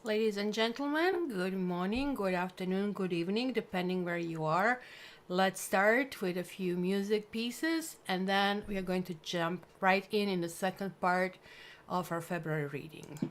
Ladies and gentlemen, good morning, good afternoon, good evening, depending where you are. Let's start with a few music pieces and then we are going to jump right in the second part of our February reading.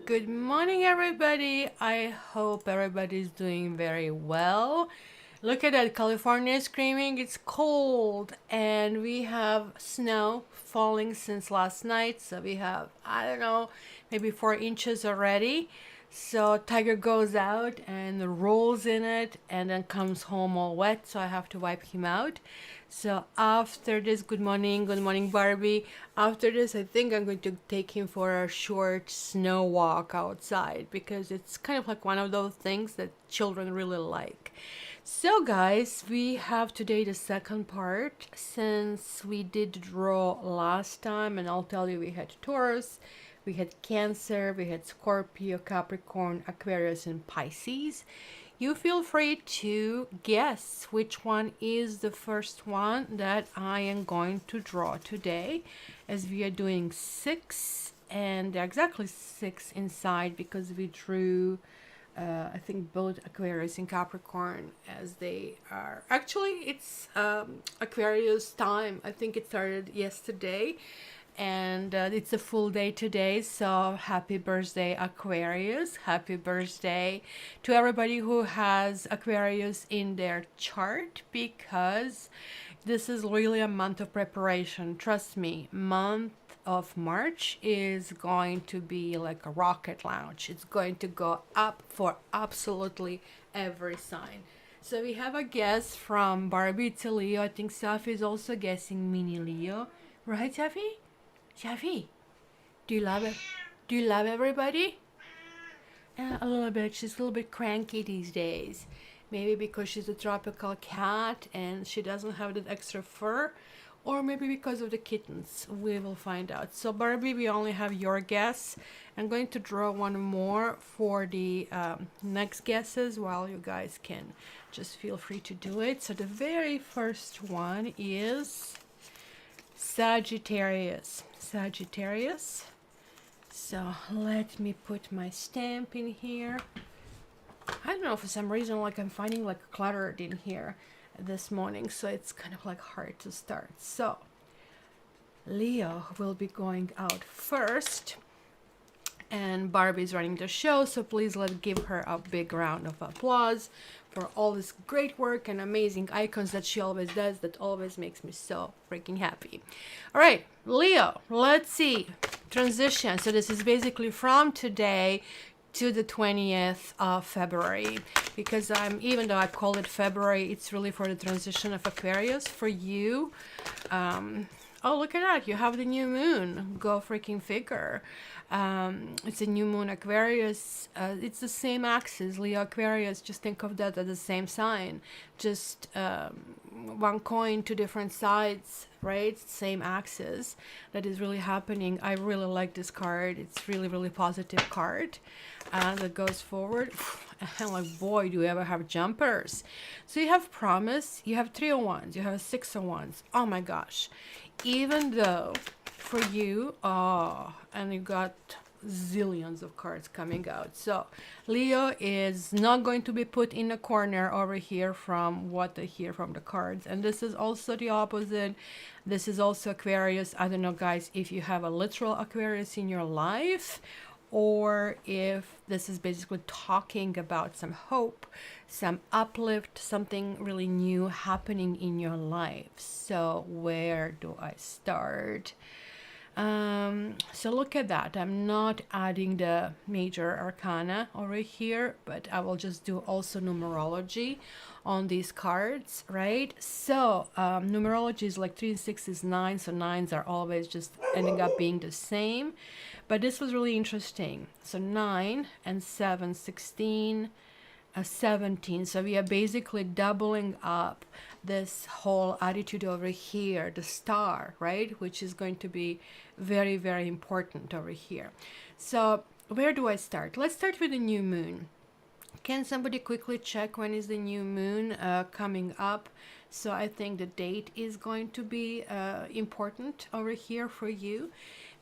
Good morning, everybody. I hope everybody's doing very well. Look at that, California is screaming. It's cold, and we have snow falling since last night. So we have, I don't know, maybe 4 inches already. So Tiger goes out and rolls in it and then comes home all wet. So I have to wipe him out. So after this, good morning, Barbie. After this, I think I'm going to take him for a short snow walk outside because it's kind of like one of those things that children really like. So, guys, we have today the second part since we did draw last time, and I'll tell you we had Taurus, we had Cancer, we had Scorpio, Capricorn, Aquarius, and Pisces. You feel free to guess which one is the first one that I am going to draw today, as we are doing 6, and there are exactly 6 inside because we drew I think both Aquarius and Capricorn, as they are. Actually, it's Aquarius time. I think it started yesterday, and it's a full day today. So happy birthday, Aquarius. Happy birthday to everybody who has Aquarius in their chart, because this is really a month of preparation. Trust me, month of March is going to be like a rocket launch. It's going to go up for absolutely every sign. So we have a guess from Barbie to Leo. I think Safi is also guessing mini Leo. Right, Safi? Safi, do you love it? Do you love everybody? A little bit. She's a little bit cranky these days. Maybe because she's a tropical cat and she doesn't have that extra fur, or maybe because of the kittens. We will find out. So Barbie, we only have your guess. I'm going to draw one more for the next guesses, while you guys can just feel free to do it. So the very first one is Sagittarius. Sagittarius. So let me put my stamp in here. I don't know, for some reason, like I'm finding like cluttered in here this morning, so it's kind of like hard to start. So Leo will be going out first, and Barbie's running the show, so please let's give her a big round of applause for all this great work and amazing icons that she always does. That always makes me so freaking happy. All right, Leo, let's see. Transition. So this is basically from today to the 20th of February, because even though I call it February, it's really for the transition of Aquarius for you. Oh, look at that. You have the new moon. Go freaking figure. It's a new moon Aquarius. It's the same axis, Leo Aquarius. Just think of that as the same sign. Just one coin, two different sides, right? Same axis. That is really happening. I really like this card. It's really, really positive card that goes forward. And like, boy, do we ever have jumpers. So you have Promise. You have 3 of Wands. You have a 6 of Wands. Oh my gosh. Even though for you, and you got zillions of cards coming out. So Leo is not going to be put in a corner over here from what I hear from the cards. And this is also the opposite. This is also Aquarius. I don't know, guys, if you have a literal Aquarius in your life, or if this is basically talking about some hope, some uplift, something really new happening in your life. So where do I start? So look at that. I'm not adding the major arcana over here, but I will just do also numerology on these cards, right? So numerology is like 3 and 6 is 9, so 9s are always just ending up being the same. But this was really interesting. So 9 and 7, 16, 17. So we are basically doubling up this whole attitude over here, the star, right? Which is going to be very, very important over here. So where do I start? Let's start with the new moon. Can somebody quickly check when is the new moon coming up? So I think the date is going to be important over here for you,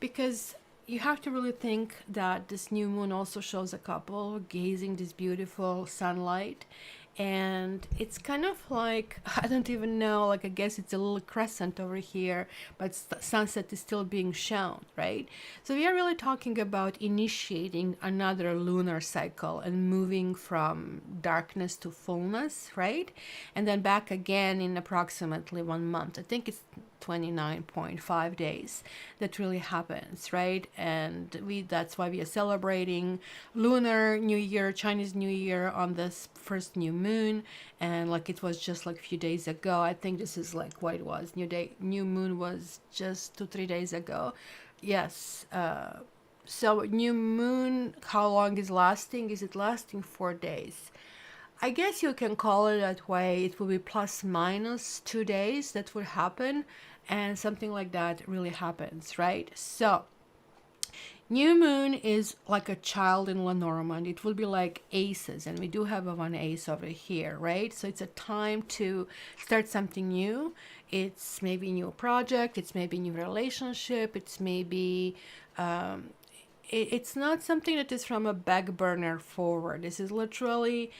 because you have to really think that this new moon also shows a couple gazing this beautiful sunlight, and it's kind of like, I don't even know, like I guess it's a little crescent over here, but sunset is still being shown, right? So we are really talking about initiating another lunar cycle and moving from darkness to fullness, right? And then back again in approximately 1 month. I think it's 29.5 days that really happens, right? And that's why we are celebrating Lunar New Year, Chinese New Year on this first new moon. And like it was just like a few days ago. I think this is like what it was. New moon was just 2-3 days ago. Yes. So new moon, how long is lasting? Is it lasting 4 days? I guess you can call it that way. It will be plus minus 2 days that would happen, and something like that really happens, right? So New moon is like a child in Lenormand. It will be like aces, and we do have a one ace over here, right? So it's a time to start something new. It's maybe a new project, it's maybe a new relationship, it's maybe it's not something that is from a back burner forward. This is literally,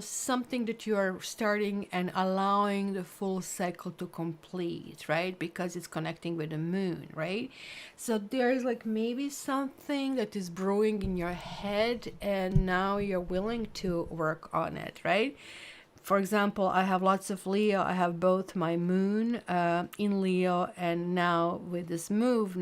something that you are starting and allowing the full cycle to complete, right? Because it's connecting with the moon, right? So there's like maybe something that is brewing in your head, and now you're willing to work on it, right? For example, I have lots of Leo. I have both my moon in Leo, and now with this move,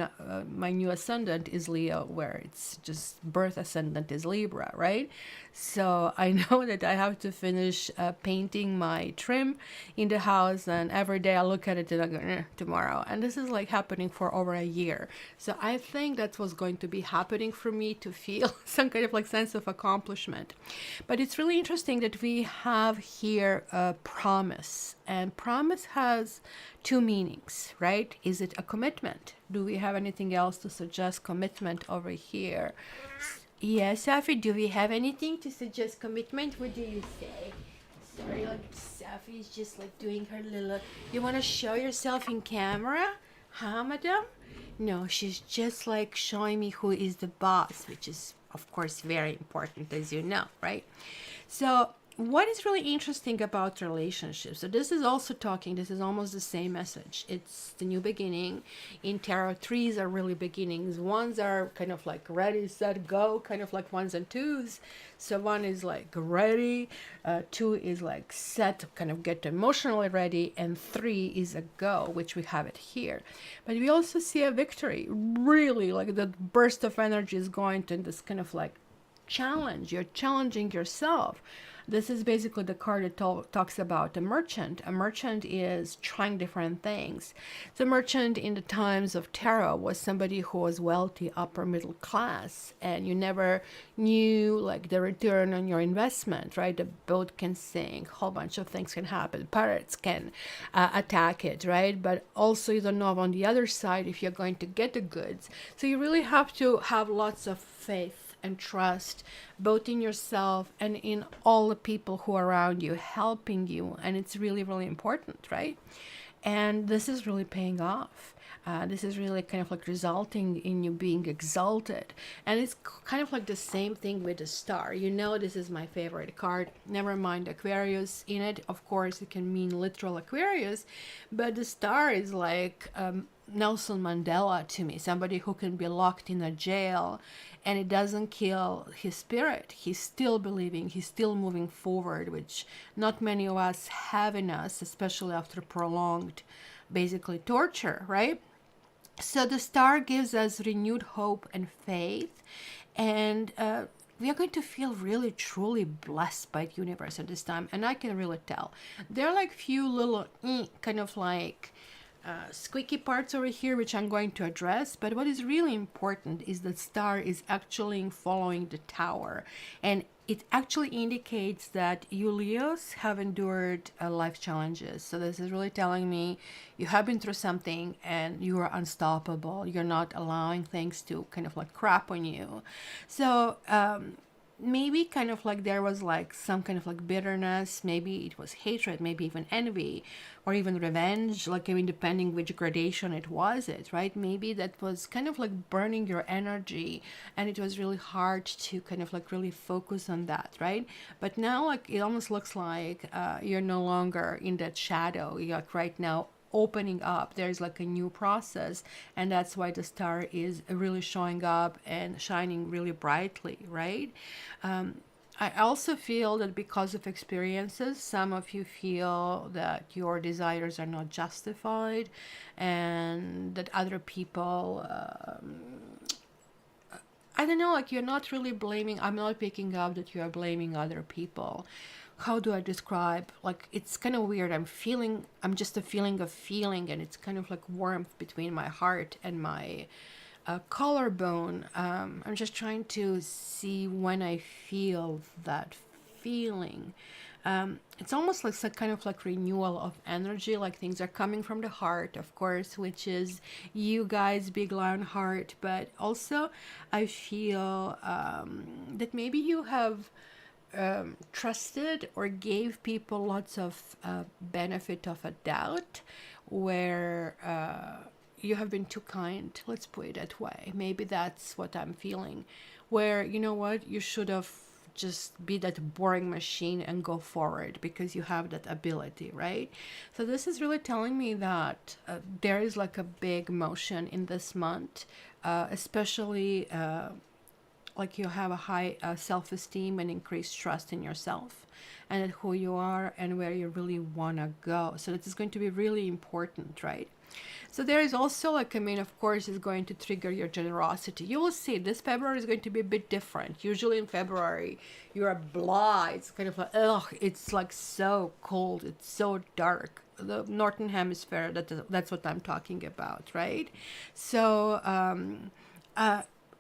my new ascendant is Leo, where it's just birth ascendant is Libra, right? So I know that I have to finish painting my trim in the house, and every day I look at it and I go, tomorrow. And this is like happening for over a year. So I think that's what's going to be happening for me to feel some kind of like sense of accomplishment. But it's really interesting that we have here a promise, and promise has two meanings, right? Is it a commitment? Do we have anything else to suggest commitment over here? Yes, Safi, do we have anything to suggest commitment? What do you say? Sorry, like Safi is just like doing her little. You want to show yourself in camera? Huh, madam? No, she's just like showing me who is the boss, which is, of course, very important, as you know, right? So what is really interesting about relationships, so this is also talking, this is almost the same message. It's the new beginning. In tarot, threes are really beginnings. Ones are kind of like ready, set, go, kind of like ones and twos. So one is like ready, two is like set, kind of get emotionally ready, and three is a go, which we have it here. But we also see a victory, really like the burst of energy is going to this kind of like challenge. You're challenging yourself. This is basically the card that talks about a merchant. A merchant is trying different things. The merchant in the times of tarot was somebody who was wealthy, upper middle class, and you never knew like the return on your investment, right? The boat can sink, a whole bunch of things can happen. Pirates can attack it, right? But also you don't know on the other side if you're going to get the goods. So you really have to have lots of faith and trust both in yourself and in all the people who are around you helping you, and it's really, really important, right? And this is really paying off. This is really kind of like resulting in you being exalted, and it's kind of like the same thing with the star. This is my favorite card, never mind Aquarius in it. Of course it can mean literal Aquarius, but the star is like Nelson Mandela to me, somebody who can be locked in a jail and it doesn't kill his spirit. He's still believing, he's still moving forward, which not many of us have in us, especially after prolonged, basically, torture, right? So the star gives us renewed hope and faith, and we are going to feel really truly blessed by the universe at this time, and I can really tell. There are like few little kind of like squeaky parts over here which I'm going to address, but what is really important is that star is actually following the tower, and it actually indicates that you Leos have endured life challenges. So this is really telling me you have been through something and you are unstoppable. You're not allowing things to kind of like crap on you. So maybe kind of like there was like some kind of like bitterness, maybe it was hatred, maybe even envy, or even revenge, like, I mean, depending which gradation it was, right? Maybe that was kind of like burning your energy, and it was really hard to kind of like really focus on that, right? But now like it almost looks like you're no longer in that shadow. You're like right now opening up. There's like a new process, and that's why the star is really showing up and shining really brightly, right? I also feel that because of experiences, some of you feel that your desires are not justified, and that other people I don't know, like, you're not really blaming. I'm not picking up that you are blaming other people. How do I describe? Like, it's kind of weird. I'm just a feeling of feeling, and it's kind of like warmth between my heart and my collarbone. I'm just trying to see when I feel that feeling. it's almost like some kind of like renewal of energy, like things are coming from the heart, of course, which is you guys, big lion heart. But also I feel that maybe you have trusted or gave people lots of benefit of a doubt, where you have been too kind, let's put it that way. Maybe that's what I'm feeling, where, you know what, you should have just be that boring machine and go forward because you have that ability, right? So this is really telling me that there is like a big motion in this month, especially like you have a high self-esteem and increased trust in yourself and who you are and where you really want to go. So that is going to be really important, right? So there is also like, I mean, of course, is going to trigger your generosity. You will see this February is going to be a bit different. Usually in February, you're blah. It's kind of like, ugh, it's like so cold. It's so dark. The Northern Hemisphere, that's what I'm talking about, right? So,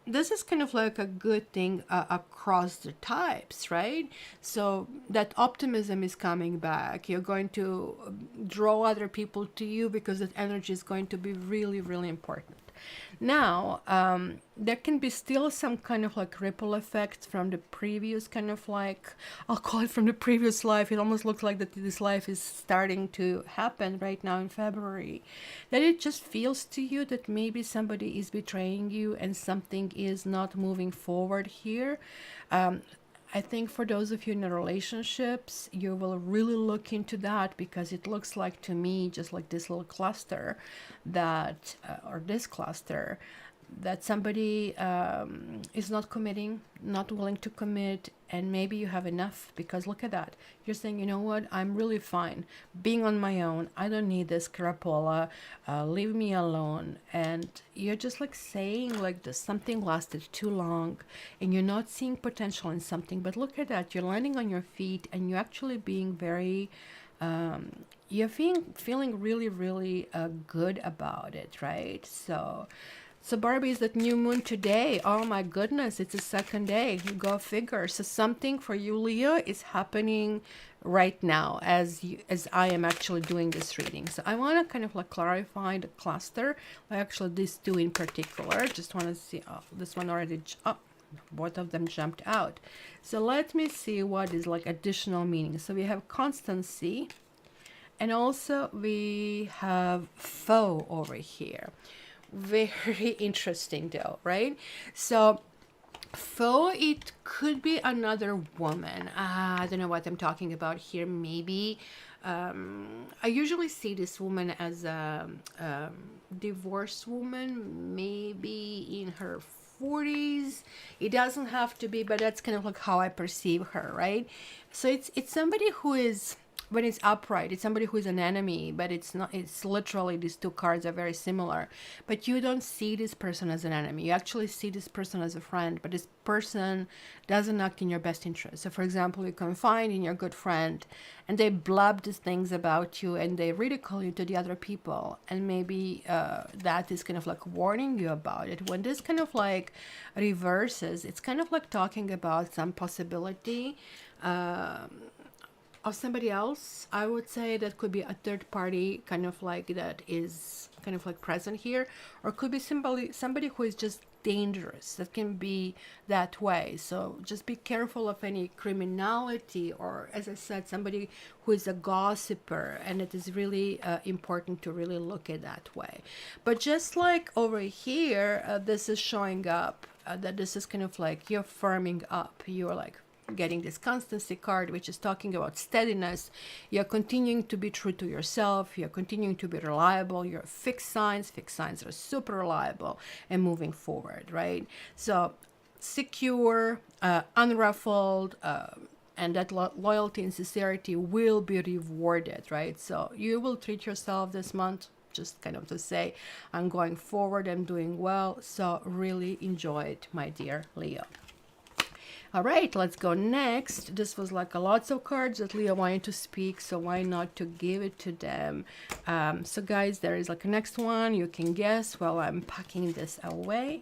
this is kind of like a good thing across the types, right? So that optimism is coming back. You're going to draw other people to you because that energy is going to be really, really important. Now, there can be still some kind of like ripple effects from the previous kind of like, I'll call it from the previous life. It almost looks like that this life is starting to happen right now in February. That it just feels to you that maybe somebody is betraying you and something is not moving forward here. I think for those of you in the relationships, you will really look into that, because it looks like to me just like this little cluster that, or this cluster, that somebody is not committing, not willing to commit, and maybe you have enough, because look at that. You're saying, you know what, I'm really fine being on my own. I don't need this crapola. Leave me alone. And you're just like saying like this, something lasted too long and you're not seeing potential in something. But look at that. You're landing on your feet and you're actually being very you're feeling really, really good about it, right? So Barbie, is that new moon today? Oh my goodness, it's a second day. Go figure. So something for you, Leo, is happening right now as I am actually doing this reading. So I want to kind of like clarify the cluster. Actually, these two in particular. Just want to see. Oh, this one already. Oh, both of them jumped out. So let me see what is like additional meaning. So we have constancy, and also we have foe over here. Very interesting though, right? So foe, it could be another woman. I don't know what I'm talking about here. Maybe I usually see this woman as a divorced woman, maybe in her 40s. It doesn't have to be, but that's kind of like how I perceive her, right? So it's somebody who is, when it's upright, it's somebody who is an enemy, but it's not, it's literally, these two cards are very similar, but you don't see this person as an enemy. You actually see this person as a friend, but this person doesn't act in your best interest. So for example, you can find in your good friend and they blab these things about you and they ridicule you to the other people, and maybe that is kind of like warning you about it. When this kind of like reverses, it's kind of like talking about some possibility of somebody else. I would say that could be a third party kind of like that is kind of like present here, or could be somebody who is just dangerous. That can be that way. So just be careful of any criminality, or as I said, somebody who is a gossiper, and it is really important to really look at that way. But just like over here, this is showing up that this is kind of like you're firming up. You're like getting this constancy card, which is talking about steadiness. You're continuing to be true to yourself. You're continuing to be reliable. You're fixed signs. Fixed signs are super reliable and moving forward, right? So secure, unruffled, and that loyalty and sincerity will be rewarded, right? So you will treat yourself this month just kind of to say, I'm going forward, I'm doing well. So really enjoy it, my dear Leo. All right, let's go next. This was like a lots of cards that Leo wanted to speak, so why not to give it to them? So guys, there is like a next one. You can guess while I'm packing this away.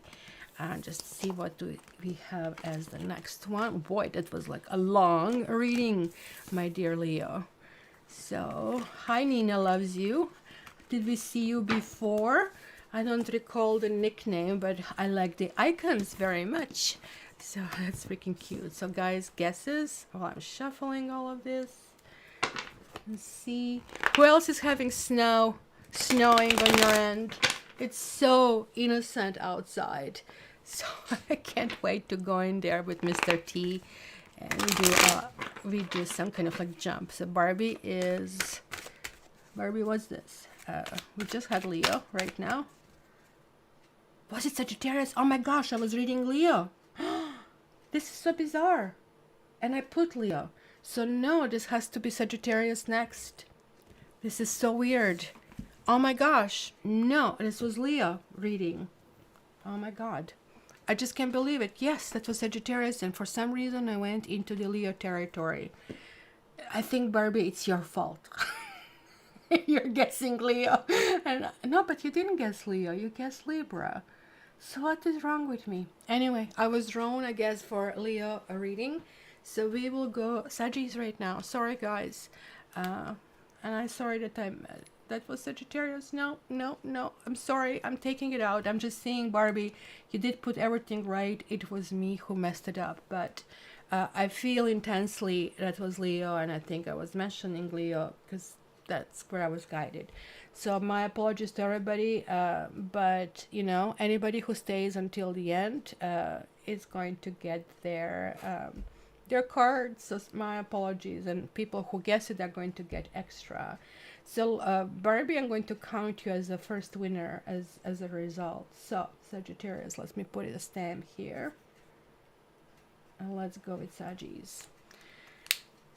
And just see what do we have as the next one. Boy, that was like a long reading, my dear Leo. So, hi, Nina loves you. Did we see you before? I don't recall the nickname, but I like the icons very much. So that's freaking cute. So guys, guesses while I'm shuffling all of this. Let's see. Who else is having snowing on your end? It's so innocent outside. So I can't wait to go in there with Mr. T and we do some kind of like jump. So Barbie, what's this? We just had Leo right now. Was it Sagittarius? Oh my gosh, I was reading Leo. This is so bizarre. And I put Leo. So no, this has to be Sagittarius next. This is so weird. Oh my gosh. No, this was Leo reading. Oh my God. I just can't believe it. Yes, that was Sagittarius. And for some reason, I went into the Leo territory. I think, Barbie, it's your fault. You're guessing Leo. And no, but you didn't guess Leo. You guessed Libra. So what is wrong with me? Anyway, I was drawn, I guess, for Leo reading. So we will go Sagittarius right now. Sorry, guys. And I'm sorry that was Sagittarius. No. I'm sorry. I'm taking it out. I'm just saying, Barbie, you did put everything right. It was me who messed it up. But I feel intensely that was Leo. And I think I was mentioning Leo because that's where I was guided. So my apologies to everybody, but anybody who stays until the end is going to get their cards. So my apologies, and people who guess it are going to get extra. So Barbie, I'm going to count you as the first winner as a result. So Sagittarius, let me put a stamp here, and let's go with Saggies.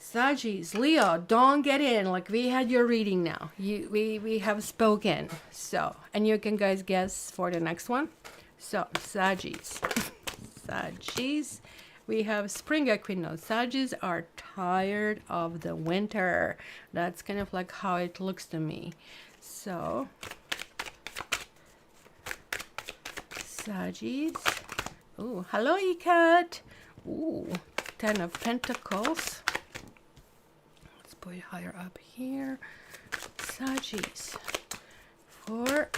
Saggies, Leo, don't get in. Like, we had your reading now. We have spoken. So, and you can guys guess for the next one. So, Saggies. Saggies. We have spring equinox. Saggies are tired of the winter. That's kind of like how it looks to me. So, Saggies. Ooh, hello, Ikat. Ooh, 10 of Pentacles. Put it higher up here. Saggies for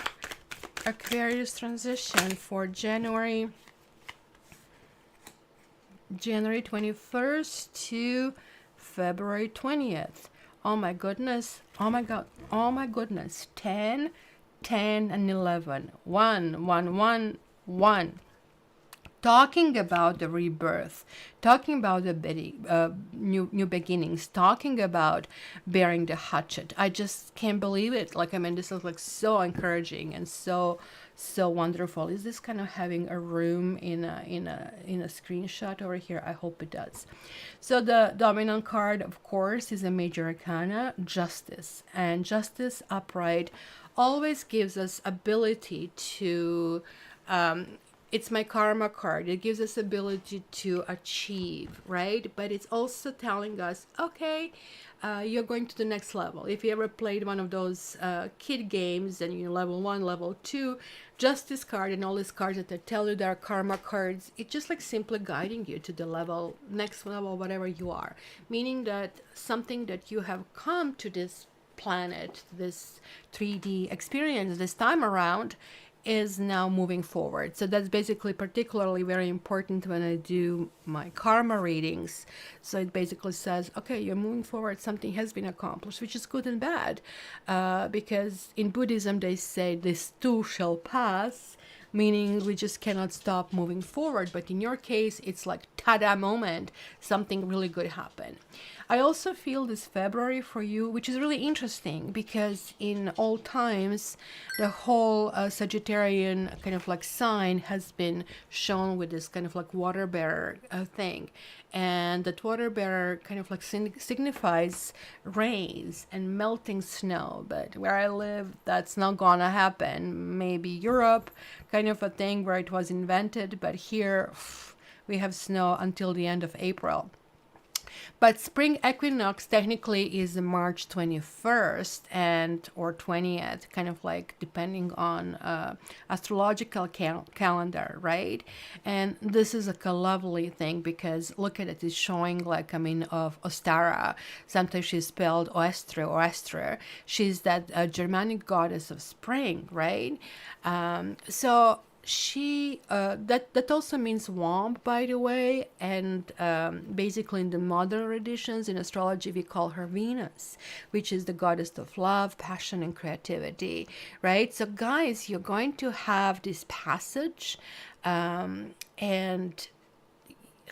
Aquarius transition for January 21st to February 20th. Oh my goodness. Oh my God. Oh my goodness. 10, 10, and 11. 1, 1, 1, 1. Talking about the rebirth, talking about the new beginnings, talking about bearing the hatchet. I just can't believe it. Like, I mean, this is like so encouraging and so wonderful. Is this kind of having a room in a screenshot over here? I hope it does. So the dominant card, of course, is a major arcana, justice, and justice upright always gives us ability to it's my karma card. It gives us ability to achieve, right? But it's also telling us, okay, you're going to the next level. If you ever played one of those kid games and you're level 1, level 2, justice card and all these cards that they tell you they're karma cards, it's just like simply guiding you to the level, next level, whatever you are. Meaning that something that you have come to this planet, this 3D experience this time around, is now moving forward. So that's basically particularly very important when I do my karma readings. So it basically says, okay, you're moving forward, something has been accomplished, which is good and bad, because in Buddhism they say this too shall pass, meaning we just cannot stop moving forward. But in your case, it's like ta-da moment, something really good happened. I also feel this February for you, which is really interesting because in all times, the whole Sagittarian kind of like sign has been shown with this kind of like water bearer thing. And that water bearer kind of like signifies rains and melting snow. But where I live, that's not gonna happen. Maybe Europe, kind of a thing where it was invented. But here, we have snow until the end of April. But spring equinox technically is March 21st and or 20th, kind of like depending on astrological calendar, right? And this is like a lovely thing because look at it, it's showing like, I mean, of Ostara. Sometimes she's spelled Oestre or Estre. She's that Germanic goddess of spring, right? So she that also means womb, by the way, and basically in the modern editions in astrology we call her Venus, which is the goddess of love, passion, and creativity, right? So guys, you're going to have this passage, and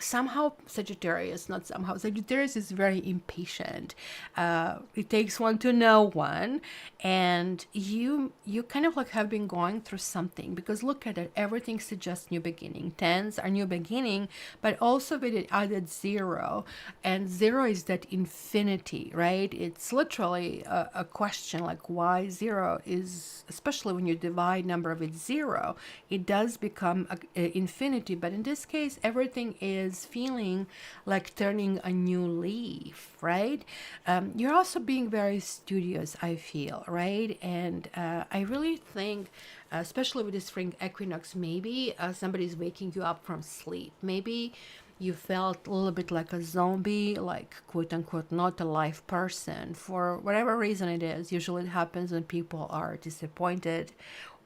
somehow Sagittarius, not somehow, Sagittarius is very impatient. It takes one to know one, and you kind of like have been going through something because look at it, everything suggests new beginning. Tens are new beginning, but also with it added zero, and zero is that infinity, right? It's literally a question like why zero is, especially when you divide number with zero, it does become a infinity. But in this case, everything is feeling like turning a new leaf, right? You're also being very studious, I feel, right? And I really think, especially with the spring equinox, maybe somebody's waking you up from sleep. Maybe you felt a little bit like a zombie, like quote unquote, not a live person for whatever reason it is. Usually it happens when people are disappointed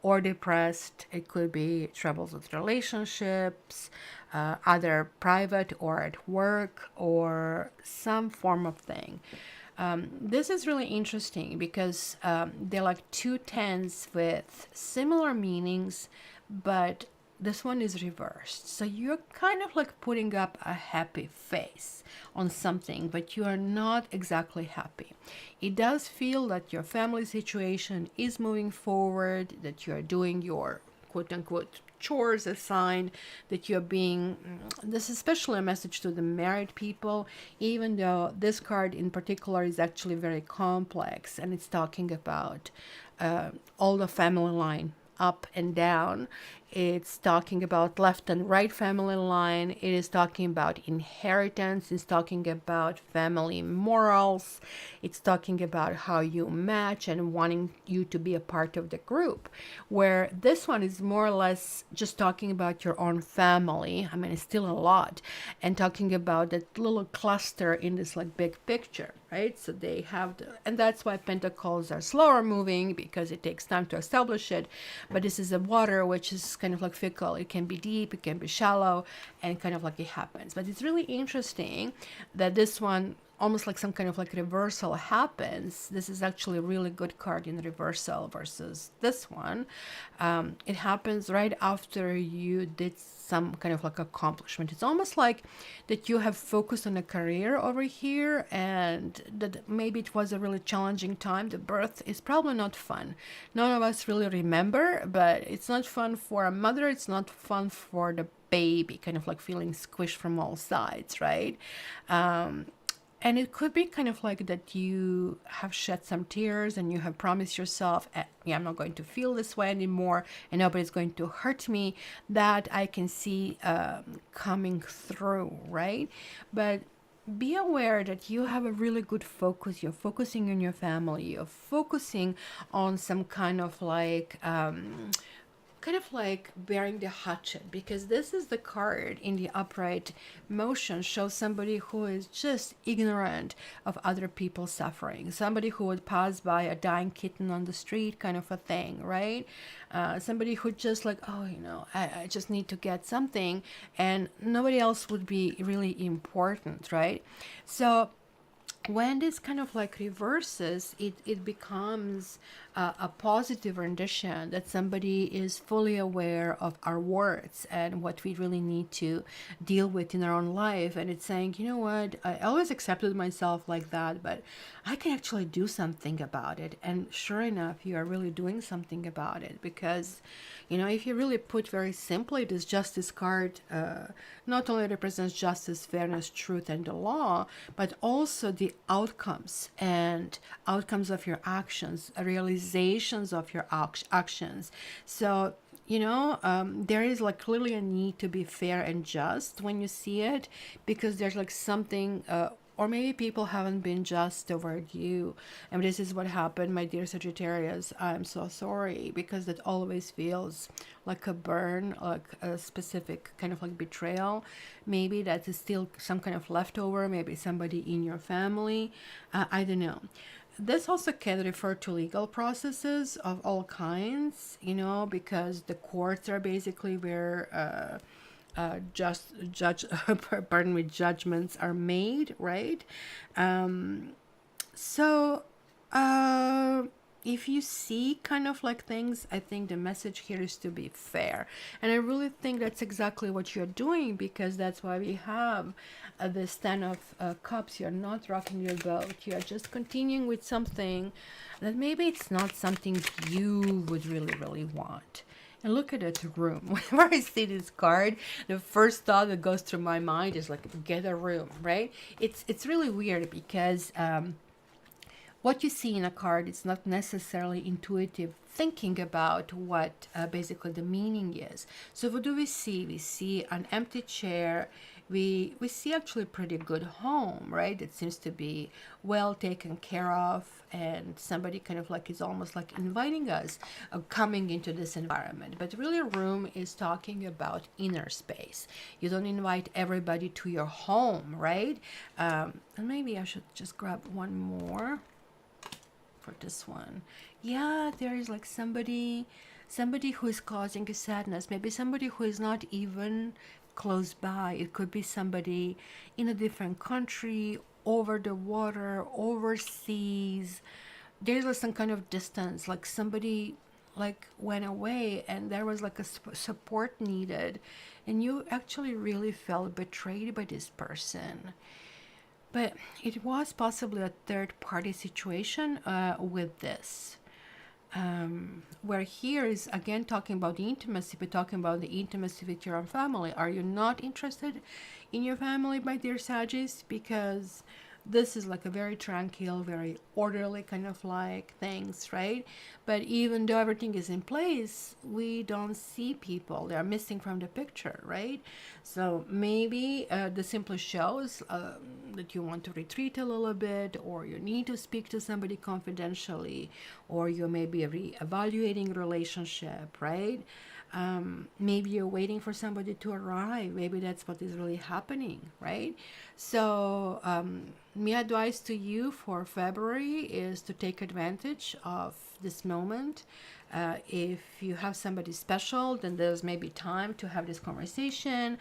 or depressed. It could be troubles with relationships, either private or at work, or some form of thing. This is really interesting because they're like two tens with similar meanings, but this one is reversed. So you're kind of like putting up a happy face on something, but you are not exactly happy. It does feel that your family situation is moving forward, that you're doing your quote unquote chores assigned, that you're being, this is especially a message to the married people, even though this card in particular is actually very complex and it's talking about all the family line up and down. It's talking about left and right family line. It is talking about inheritance. It's talking about family morals. It's talking about how you match and wanting you to be a part of the group. Where this one is more or less just talking about your own family. I mean, it's still a lot. And talking about that little cluster in this like big picture, right? So they have, and that's why pentacles are slower moving because it takes time to establish it. But this is a water, which is kind of like fickle. It can be deep, it can be shallow, and kind of like it happens. But it's really interesting that this one, almost like some kind of like reversal happens. This is actually a really good card in reversal versus this one. It happens right after you did some kind of like accomplishment. It's almost like that you have focused on a career over here, and that maybe it was a really challenging time. The birth is probably not fun. None of us really remember, but it's not fun for a mother. It's not fun for the baby, kind of like feeling squished from all sides, right? And it could be kind of like that you have shed some tears and you have promised yourself, yeah, I'm not going to feel this way anymore and nobody's going to hurt me. That I can see coming through, right? But be aware that you have a really good focus. You're focusing on your family. You're focusing on some kind of like bearing the hatchet, because this is the card in the upright motion shows somebody who is just ignorant of other people's suffering, somebody who would pass by a dying kitten on the street, kind of a thing, right? Somebody who just like, oh, I just need to get something, and nobody else would be really important, right? So when this kind of like reverses, it becomes a positive rendition that somebody is fully aware of our words and what we really need to deal with in our own life. And it's saying, you know what, I always accepted myself like that, but I can actually do something about it. And sure enough, you are really doing something about it, because if you really put very simply, this justice card not only represents justice, fairness, truth, and the law, but also the outcomes of your actions, realizations of your actions. So there is like clearly a need to be fair and just when you see it, because there's like something or maybe people haven't been just toward you. And this is what happened, my dear Sagittarius. I'm so sorry, because that always feels like a burn, like a specific kind of like betrayal. Maybe that is still some kind of leftover, maybe somebody in your family. I don't know. This also can refer to legal processes of all kinds, because the courts are basically where just judge pardon me, judgments are made, right? So uh if you see kind of like things, I think the message here is to be fair, and I really think that's exactly what you're doing, because that's why we have this Ten of Cups. You're not rocking your boat, you're just continuing with something that maybe it's not something you would really want. And look at that room. Whenever I see this card, the first thought that goes through my mind is like, get a room, right? It's really weird, because what you see in a card is not necessarily intuitive thinking about what basically the meaning is. So what do we see? We see an empty chair. We see actually a pretty good home, right? It seems to be well taken care of, and somebody kind of like is almost like inviting us coming into this environment. But really, a room is talking about inner space. You don't invite everybody to your home, right? And maybe I should just grab one more for this one. Yeah, there is like somebody who is causing a sadness, maybe somebody who is not even close by. It could be somebody in a different country, over the water, overseas. There's like some kind of distance, like somebody like went away and there was like a support needed, and you actually really felt betrayed by this person. But it was possibly a third party situation with this. Where here is again talking about the intimacy, but talking about the intimacy with your own family. Are you not interested in your family, my dear Sagittarius? Because this is like a very tranquil, very orderly kind of like things, right? But even though everything is in place, we don't see people. They are missing from the picture, right? So maybe this simply shows that you want to retreat a little bit, or you need to speak to somebody confidentially, or you may be re-evaluating relationship, right? Maybe you're waiting for somebody to arrive. Maybe that's what is really happening, right? So my advice to you for February is to take advantage of this moment. If you have somebody special, then there's maybe time to have this conversation,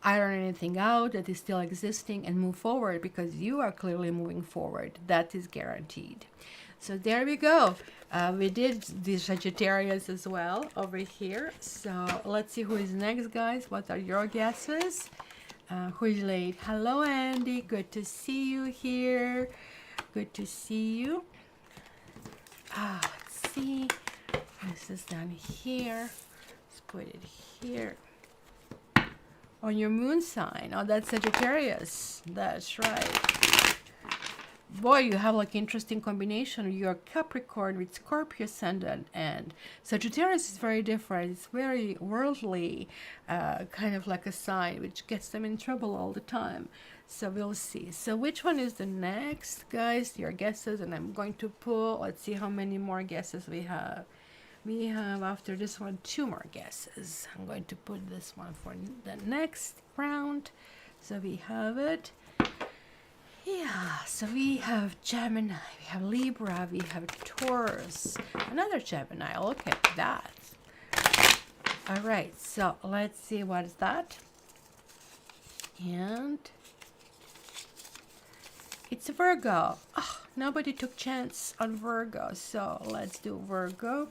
iron anything out that is still existing, and move forward, because you are clearly moving forward. That is guaranteed. So there we go. We did the Sagittarius as well over here. So let's see who is next, guys. What are your guesses? Who is late? Hello, Andy. Good to see you here. Good to see you. Let's see. This is down here. Let's put it here. On your moon sign. Oh, that's Sagittarius. That's right. Boy, you have like interesting combination. You're Capricorn with Scorpio ascendant, and Sagittarius is very different. It's very worldly, kind of like a sign, which gets them in trouble all the time. So we'll see. So which one is the next, guys? Your guesses, and I'm going to pull. Let's see how many more guesses we have. We have, after this one, 2 more guesses. I'm going to put this one for the next round. So we have it. Yeah, so we have Gemini, we have Libra, we have Taurus, another Gemini. Look at that. All right, so let's see what is that. And it's Virgo. Oh, nobody took chance on Virgo, so let's do Virgo.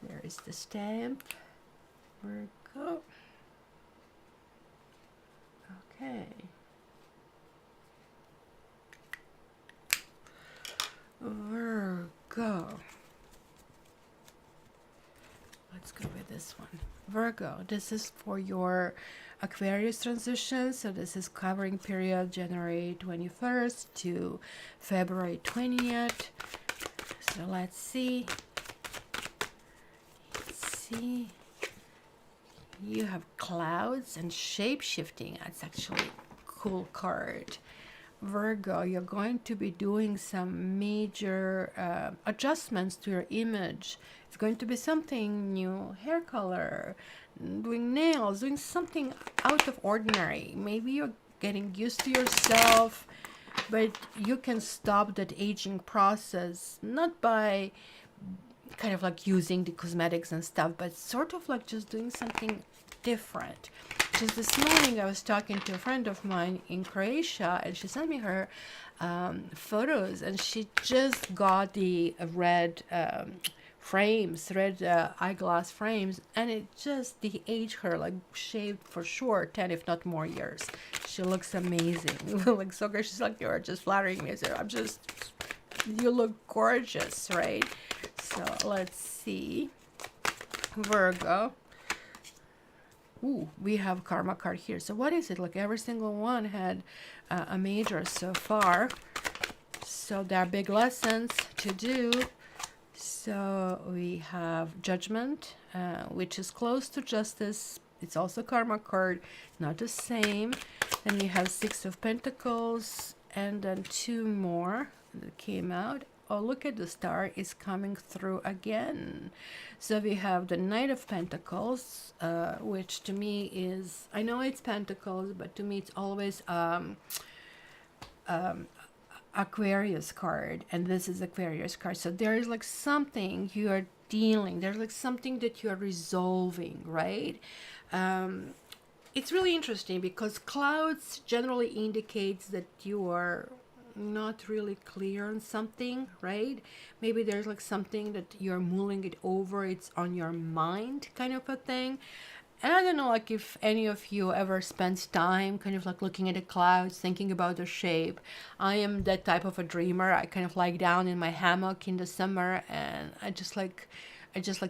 Where is the stamp? Virgo. Okay. Virgo. Let's go with this one. Virgo, this is for your Aquarius transition. So this is covering period January 21st to February 20th. So let's see. You have clouds and shape shifting. That's actually a cool card. Virgo, you're going to be doing some major adjustments to your image. It's going to be something new, hair color, doing nails, doing something out of ordinary. Maybe you're getting used to yourself, but you can stop that aging process not by kind of like using the cosmetics and stuff, but sort of like just doing something different. Just this morning, I was talking to a friend of mine in Croatia, and she sent me her photos, and she just got the red frames, red eyeglass frames, and it just the age her like shaved for sure 10 if not more years. She looks amazing. Like so good. She's like, you're just flattering me. So I'm just, you look gorgeous, right? So let's see. Virgo. Ooh, we have karma card here. So what is it? Like every single one had a major so far. So there are big lessons to do. So we have judgment, which is close to justice. It's also karma card, not the same. Then we have Six of Pentacles, and then two more that came out. Oh, look at the star is coming through again. So we have the Knight of Pentacles, which to me is, I know it's Pentacles, but to me it's always Aquarius card, and this is Aquarius card. So there is like something you are dealing, there's like something that you are resolving, right? It's really interesting because clouds generally indicates that you are not really clear on something, right? Maybe there's like something that you're mulling it over, it's on your mind kind of a thing. And I don't know, like if any of you ever spends time kind of like looking at the clouds, thinking about the shape. I am that type of a dreamer. I kind of lie down in my hammock in the summer, and I just like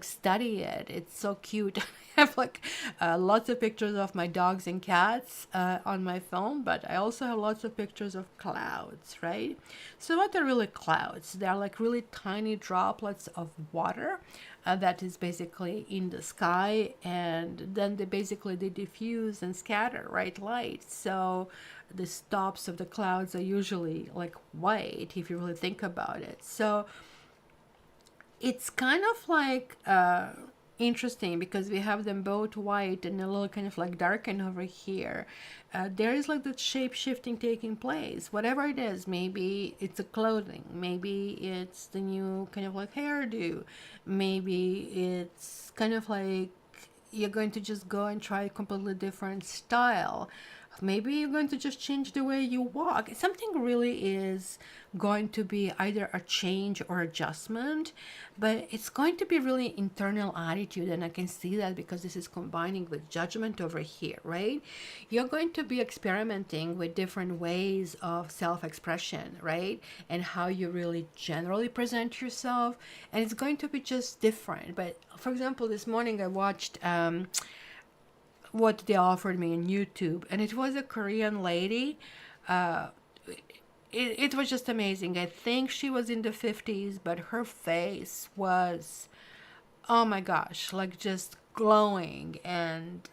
study it. It's so cute. I have like lots of pictures of my dogs and cats on my phone, but I also have lots of pictures of clouds, right? So what are really clouds? They're like really tiny droplets of water that is basically in the sky, and then they diffuse and scatter, right, light. So the stops of the clouds are usually like white if you really think about it. So it's kind of like interesting because we have them both white and a little kind of like darkened over here. There is like that shape shifting taking place, whatever it is. Maybe it's a clothing, maybe it's the new kind of like hairdo, maybe it's kind of like you're going to just go and try a completely different style. Maybe you're going to just change the way you walk. Something really is going to be either a change or adjustment, but it's going to be really internal attitude. And I can see that because this is combining with judgment over here, right? You're going to be experimenting with different ways of self-expression, right? And how you really generally present yourself. And it's going to be just different. But for example, this morning I watched what they offered me on YouTube, and it was a Korean lady. It was just amazing. I think she was in the 50s, but her face was, oh my gosh, like just glowing. And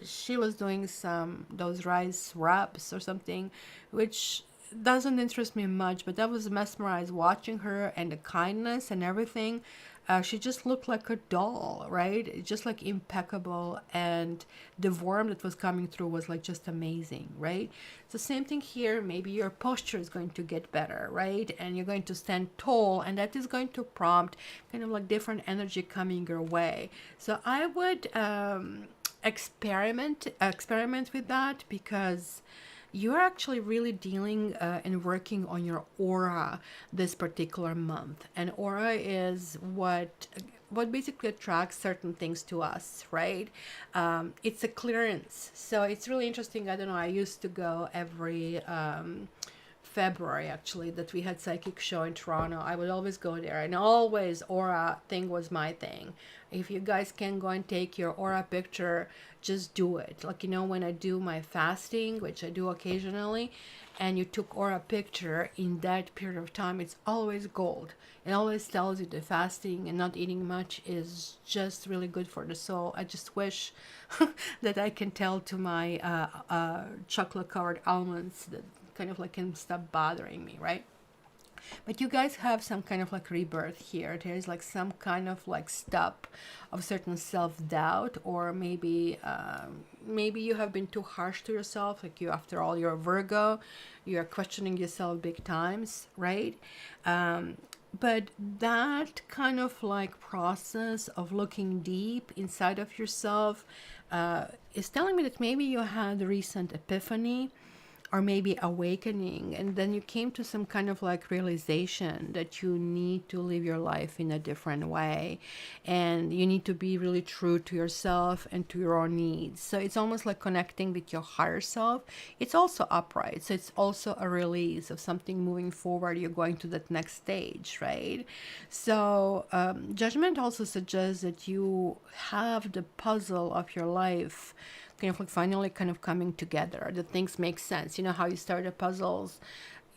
she was doing some those rice wraps or something, which doesn't interest me much, but I was mesmerized watching her and the kindness and everything. She just looked like a doll, right? Just like impeccable, and the warmth that was coming through was like just amazing, right? So same thing here. Maybe your posture is going to get better, right? And you're going to stand tall, and that is going to prompt kind of like different energy coming your way. So I would experiment with that, because you're actually really dealing and working on your aura this particular month. And aura is what basically attracts certain things to us, right? It's a clearance. So it's really interesting. I don't know, I used to go every February, actually, that we had psychic show in Toronto. I would always go there, and always aura thing was my thing. If you guys can go and take your aura picture, just do it. Like, you know, when I do my fasting, which I do occasionally, and you took aura picture in that period of time, it's always gold. It always tells you the fasting and not eating much is just really good for the soul. I just wish that I can tell to my chocolate covered almonds that kind of like can stop bothering me, right? But you guys have some kind of like rebirth here. There's like some kind of like stop of certain self-doubt, or maybe you have been too harsh to yourself. Like, you, after all, you're a Virgo, you are questioning yourself big times, right? But that kind of like process of looking deep inside of yourself is telling me that maybe you had a recent epiphany, or maybe awakening, and then you came to some kind of like realization that you need to live your life in a different way, and you need to be really true to yourself and to your own needs. So it's almost like connecting with your higher self. It's also upright, so it's also a release of something moving forward. You're going to that next stage, right? So judgment also suggests that you have the puzzle of your life kind of like finally kind of coming together, that things make sense. You know how you start the puzzles,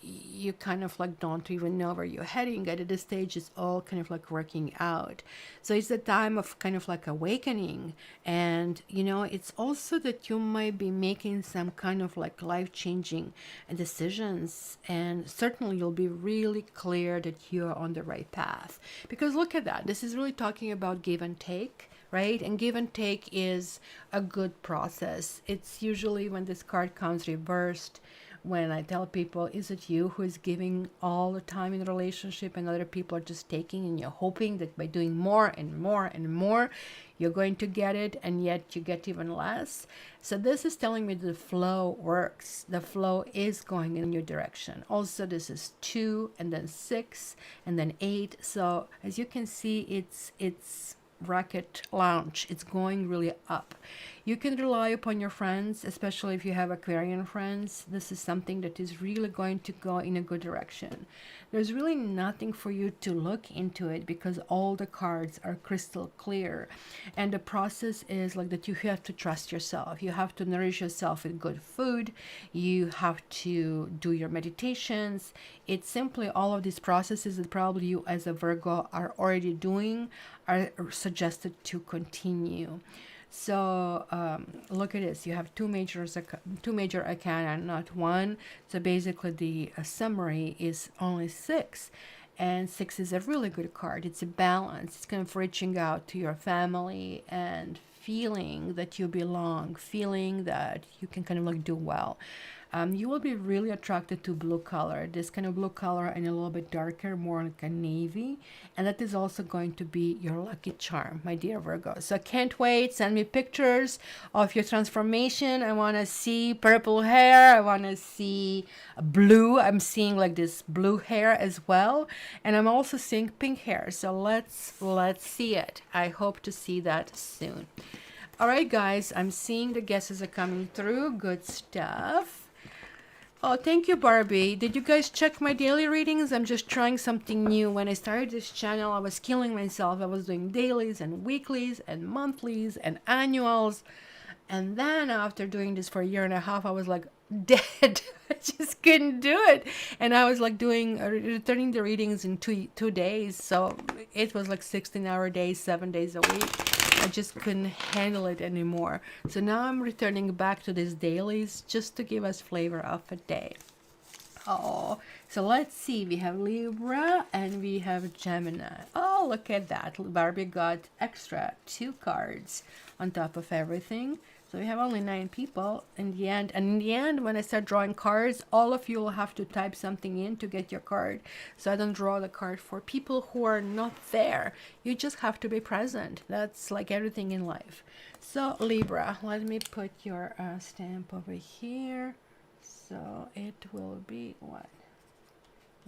you kind of like don't even know where you're heading. At this stage, it's all kind of like working out. So it's the time of kind of like awakening. And you know, it's also that you might be making some kind of like life-changing decisions, and certainly you'll be really clear that you're on the right path. Because look at that, this is really talking about give and take, right? And give and take is a good process. It's usually when this card comes reversed, when I tell people, is it you who is giving all the time in a relationship and other people are just taking, and you're hoping that by doing more and more and more, you're going to get it, and yet you get even less. So this is telling me the flow works. The flow is going in your direction. Also, this is 2 and then 6 and then 8. So as you can see, it's rocket launch. It's going really up. You can rely upon your friends, especially if you have Aquarian friends. This is something that is really going to go in a good direction. There's really nothing for you to look into it, because all the cards are crystal clear. And the process is like that you have to trust yourself. You have to nourish yourself with good food. You have to do your meditations. It's simply all of these processes that probably you as a Virgo are already doing are suggested to continue. So look at this. You have two major arcana, not one. So basically, the summary is only 6, and 6 is a really good card. It's a balance. It's kind of reaching out to your family and feeling that you belong, feeling that you can kind of like do well. You will be really attracted to blue color, this kind of blue color, and a little bit darker, more like a navy. And that is also going to be your lucky charm, my dear Virgo. So I can't wait. Send me pictures of your transformation. I want to see purple hair. I want to see blue. I'm seeing like this blue hair as well. And I'm also seeing pink hair. So let's see it. I hope to see that soon. All right, guys, I'm seeing the guesses are coming through. Good stuff. Oh, thank you, Barbie. Did you guys check my daily readings? I'm just trying something new. When I started this channel, I was killing myself. I was doing dailies and weeklies and monthlies and annuals. And then after doing this for a year and a half, I was like dead. I just couldn't do it. And I was like returning the readings in two days. So it was like 16-hour days, 7 days a week. I just couldn't handle it anymore. So now I'm returning back to these dailies just to give us flavor of a day. Oh, so let's see. We have Libra and we have Gemini. Oh, look at that. Barbie got extra 2 cards on top of everything. So we have only 9 people in the end. And in the end, when I start drawing cards, all of you will have to type something in to get your card. So I don't draw the card for people who are not there. You just have to be present. That's like everything in life. So Libra, let me put your stamp over here. So it will be what?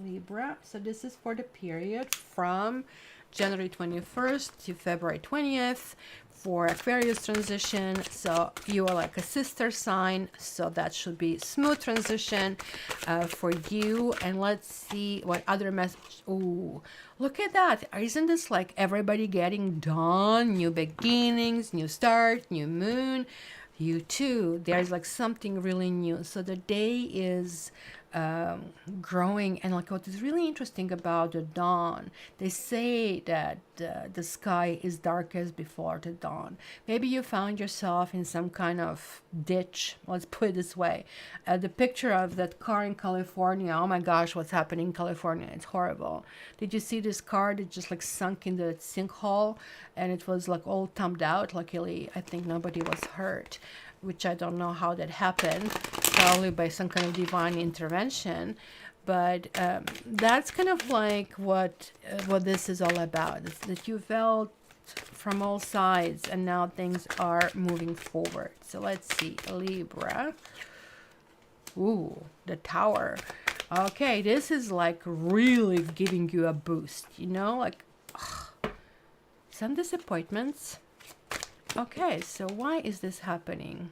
Libra. So this is for the period from January 21st to February 20th for Aquarius transition. So you are like a sister sign, so that should be smooth transition for you. And let's see what other message. Oh, look at that. Isn't this like everybody getting done? New beginnings, new start, new moon. You too, there's like something really new. So the day is growing. And like what is really interesting about the dawn, they say that the sky is darkest before the dawn. Maybe you found yourself in some kind of ditch, let's put it this way. The picture of that car in California, oh my gosh, what's happening in California, it's horrible. Did you see this car that just like sunk in the sinkhole, and it was like all thumbed out? Luckily, I think nobody was hurt, which I don't know how that happened, probably by some kind of divine intervention. But that's kind of like what this is all about. It's that you felt from all sides, and now things are moving forward. So let's see, Libra. Ooh, the Tower. Okay, this is like really giving you a boost, you know, like some disappointments. Okay, so why is this happening?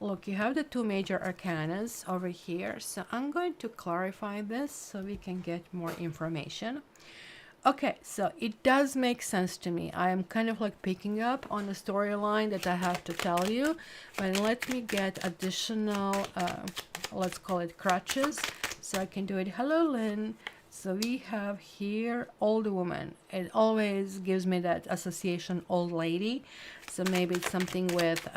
Look, you have the two major arcanas over here. So I'm going to clarify this so we can get more information. Okay, so it does make sense to me. I am kind of like picking up on the storyline that I have to tell you. But let me get additional, let's call it crutches, so I can do it. Hello, Lynn. So we have here old woman. It always gives me that association, old lady. So maybe it's something with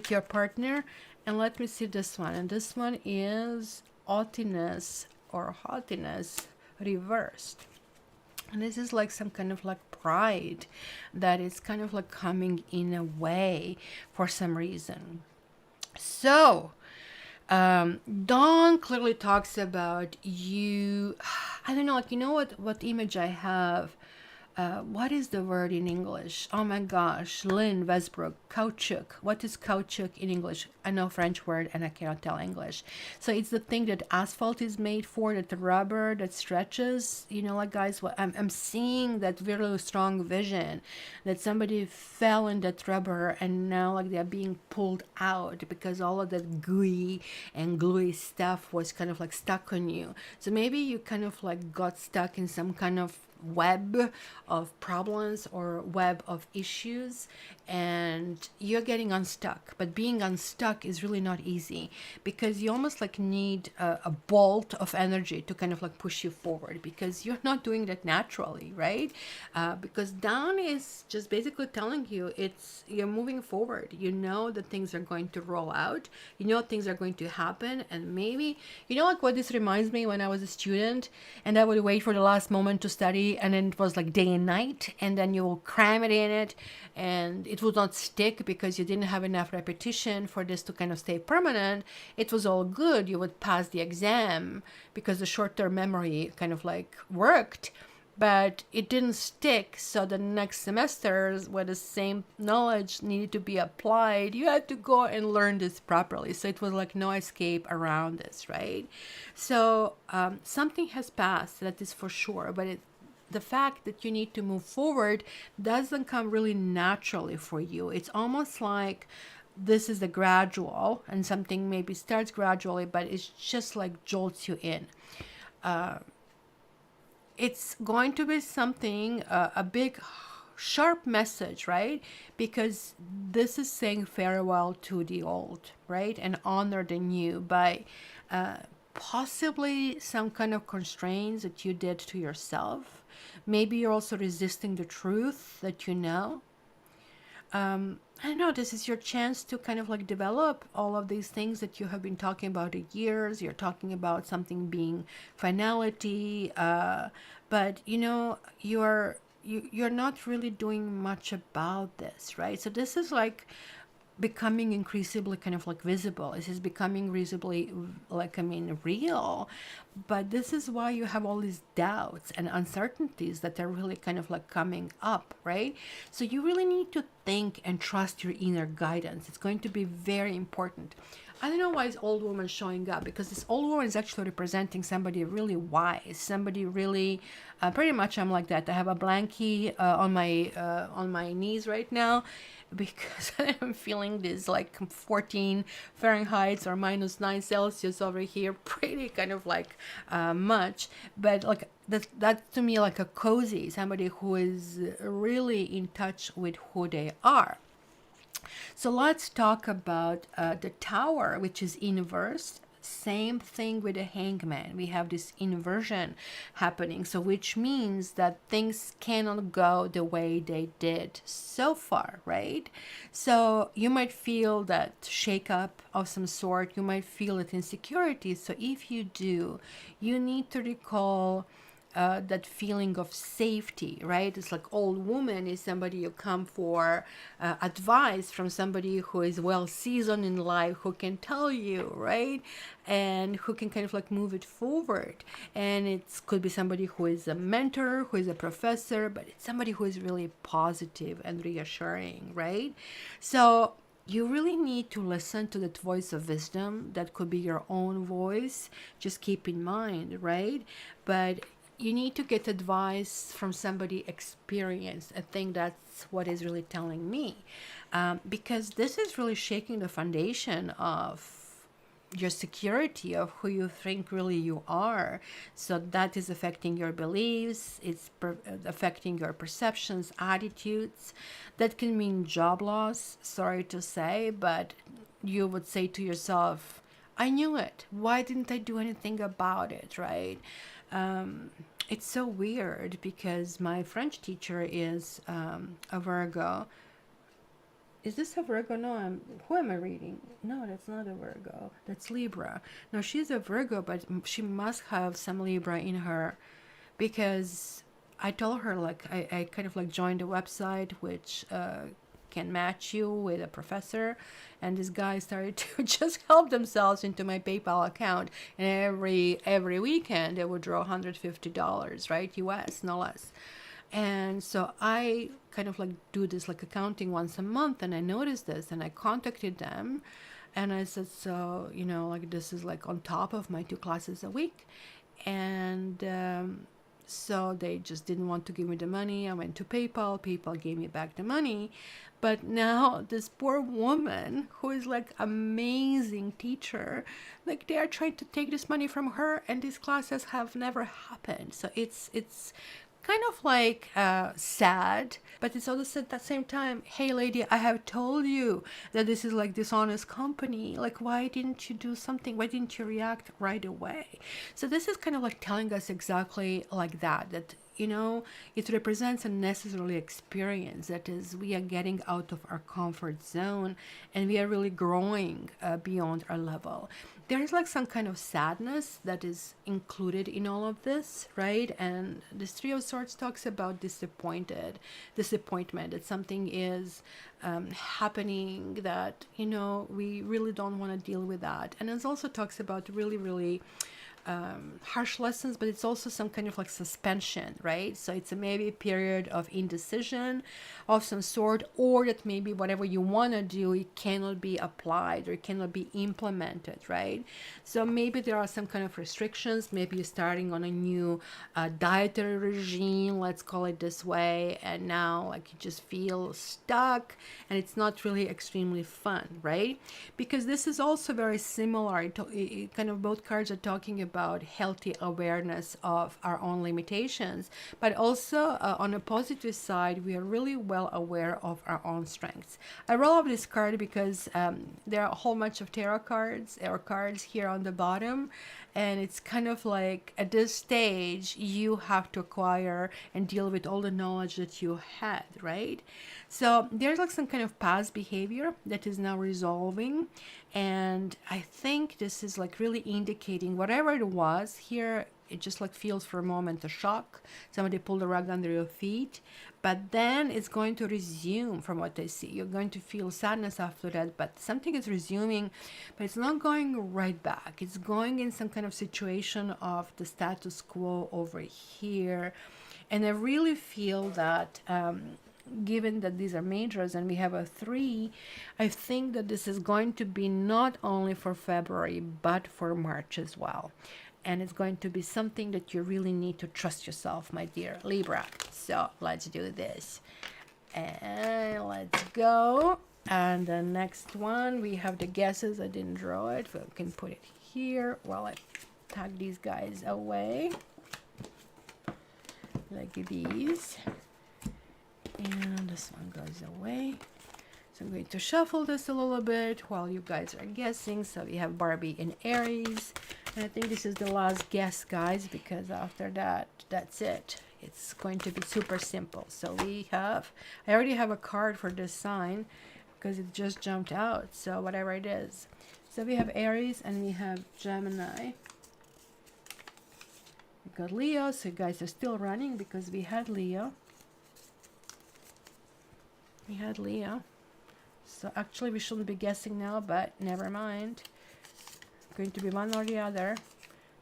your partner. And let me see this one. And this one is haughtiness or haughtiness reversed. And this is like some kind of like pride that is kind of like coming in a way for some reason. So Dawn clearly talks about you. I don't know, like, you know what image I have? What is the word in English? Oh my gosh, Lynn Westbrook, caoutchouc. What is caoutchouc in English? I know French word and I cannot tell English. So it's the thing that asphalt is made for, that the rubber that stretches. You know, like guys, what I'm seeing that very strong vision that somebody fell in that rubber and now like they're being pulled out because all of that gooey and gluey stuff was kind of like stuck on you. So maybe you kind of like got stuck in some kind of web of problems or web of issues, and you're getting unstuck. But being unstuck is really not easy because you almost like need a bolt of energy to kind of like push you forward, because you're not doing that naturally, right? Because Dawn is just basically telling you you're moving forward. You know that things are going to roll out, you know things are going to happen. And maybe, you know, like what this reminds me, when I was a student and I would wait for the last moment to study, and then it was like day and night, and then you will cram it in it and it would not stick because you didn't have enough repetition for this to kind of stay permanent. It was all good, you would pass the exam because the short-term memory kind of like worked, but it didn't stick. So the next semesters, where the same knowledge needed to be applied, you had to go and learn this properly. So it was like no escape around this, right? So something has passed, that is for sure, but the fact that you need to move forward doesn't come really naturally for you. It's almost like this is the gradual, and something maybe starts gradually, but it's just like jolts you in. It's going to be something, a big sharp message, right? Because this is saying farewell to the old, right? And honor the new by possibly some kind of constraints that you did to yourself. Maybe you're also resisting the truth that you know. I don't know, this is your chance to kind of like develop all of these things that you have been talking about for years. You're talking about something being finality, but you know, you're not really doing much about this, right? So this is like becoming increasingly kind of like visible. This is becoming reasonably, like, I mean, real. But this is why you have all these doubts and uncertainties that are really kind of like coming up, right? So you really need to think and trust your inner guidance. It's going to be very important. I don't know why this old woman showing up, because this old woman is actually representing somebody really wise, somebody really, pretty much I'm like that. I have a blankie on my knees right now, because I'm feeling this like 14 Fahrenheit or -9 Celsius over here, pretty kind of like much, but like that's to me like a cozy, somebody who is really in touch with who they are. So let's talk about the Tower, which is inverse. Same thing with the Hangman. We have this inversion happening. So which means that things cannot go the way they did so far, right? So you might feel that shake up of some sort. You might feel it insecurity. So if you do, you need to recall that feeling of safety, right? It's like old woman is somebody you come for advice from somebody who is well seasoned in life, who can tell you, right? And who can kind of like move it forward. And it could be somebody who is a mentor, who is a professor, but it's somebody who is really positive and reassuring, right? So you really need to listen to that voice of wisdom. That could be your own voice. Just keep in mind, right? But you need to get advice from somebody experienced. I think that's what is really telling me, because this is really shaking the foundation of your security of who you think really you are. So that is affecting your beliefs, it's affecting your perceptions, attitudes. That can mean job loss, sorry to say, but you would say to yourself, I knew it, why didn't I do anything about it, right? It's so weird because my French teacher is a Virgo. Is this a Virgo? No, who am I reading? No, that's not a Virgo. That's Libra. No, she's a Virgo, but she must have some Libra in her, because I told her, like, I kind of like joined a website which can match you with a professor, and this guy started to just help themselves into my PayPal account, and every weekend they would draw $150, right, US, no less. And so I kind of like do this like accounting once a month, and I noticed this, and I contacted them, and I said, so like this is like on top of my 2 classes a week. And so they just didn't want to give me the money. I went to PayPal gave me back the money. But now this poor woman, who is like amazing teacher, like they are trying to take this money from her, and these classes have never happened. So it's kind of like sad, but it's also at the same time, hey lady, I have told you that this is like dishonest company. Like, why didn't you do something? Why didn't you react right away? So this is kind of like telling us exactly like that it represents a necessarily experience. That is, we are getting out of our comfort zone, and we are really growing beyond our level. There is like some kind of sadness that is included in all of this, right? And this 3 of Swords talks about disappointment, that something is happening that we really don't want to deal with that. And it also talks about really harsh lessons, but it's also some kind of like suspension, right? So it's maybe a period of indecision of some sort, or that maybe whatever you want to do, it cannot be applied or it cannot be implemented, right? So maybe there are some kind of restrictions. Maybe you're starting on a new dietary regime, let's call it this way, and now like you just feel stuck, and it's not really extremely fun, right? Because this is also very similar kind of both cards are talking about healthy awareness of our own limitations, but also on a positive side, we are really well aware of our own strengths. I roll up this card because there are a whole bunch of tarot cards or cards here on the bottom, and it's kind of like at this stage you have to acquire and deal with all the knowledge that you had, right? So there's like some kind of past behavior that is now resolving, and I think this is like really indicating whatever it was here, it just like feels for a moment a shock. Somebody pulled the rug under your feet, but then it's going to resume. From what I see, you're going to feel sadness after that, but something is resuming, but it's not going right back. It's going in some kind of situation of the status quo over here. And I really feel that given that these are majors and we have a 3, I think that this is going to be not only for February but for March as well. And it's going to be something that you really need to trust yourself, my dear Libra. So let's do this. And let's go. And the next one, we have the guesses. I didn't draw it, but we can put it here while I tuck these guys away. Like these. And this one goes away. So I'm going to shuffle this a little bit while you guys are guessing. So we have Barbie in Aries. And I think this is the last guess, guys, because after that, that's it. It's going to be super simple. So we have, I already have a card for this sign because it just jumped out. So whatever it is. So we have Aries and we have Gemini. We got Leo. So you guys are still running because we had Leo. We had Leo. So actually we shouldn't be guessing now, but never mind. Going to be one or the other.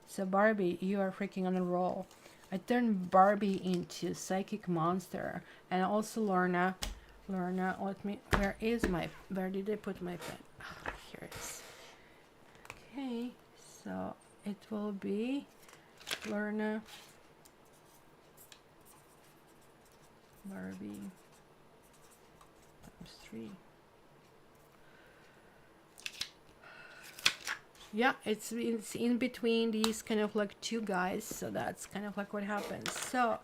So Barbie, you are freaking on a roll. I turned Barbie into psychic monster. And also Lorna, let me, where did I put my pen? Oh, here it is. Okay, so it will be Lorna, Barbie, times 3. Yeah, it's in between these kind of like two guys, so that's kind of like what happens. So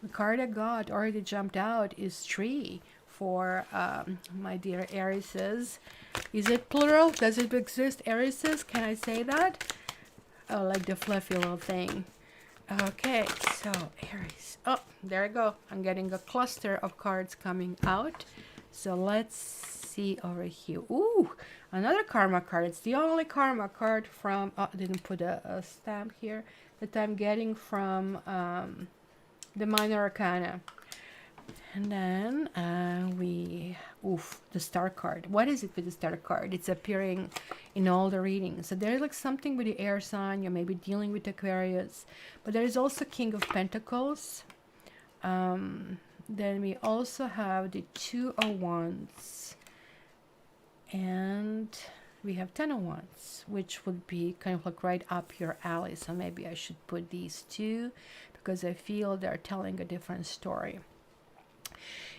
the card I got already jumped out is 3 for my dear Arieses. Is it plural? Does it exist, Arieses? Can I say that? Oh, like the fluffy little thing. Okay, so Aries. Oh, there I go. I'm getting a cluster of cards coming out. So let's see over here. Ooh, another karma card. It's the only karma card from, oh, I didn't put a stamp here, that I'm getting from the Minor Arcana. And then the star card. What is it with the star card? It's appearing in all the readings. So there's like something with the air sign. You may be dealing with Aquarius. But there is also King of Pentacles. Then we also have the 2 of Wands. And we have 10 of Wands, which would be kind of like right up your alley. So maybe I should put these two because I feel they're telling a different story.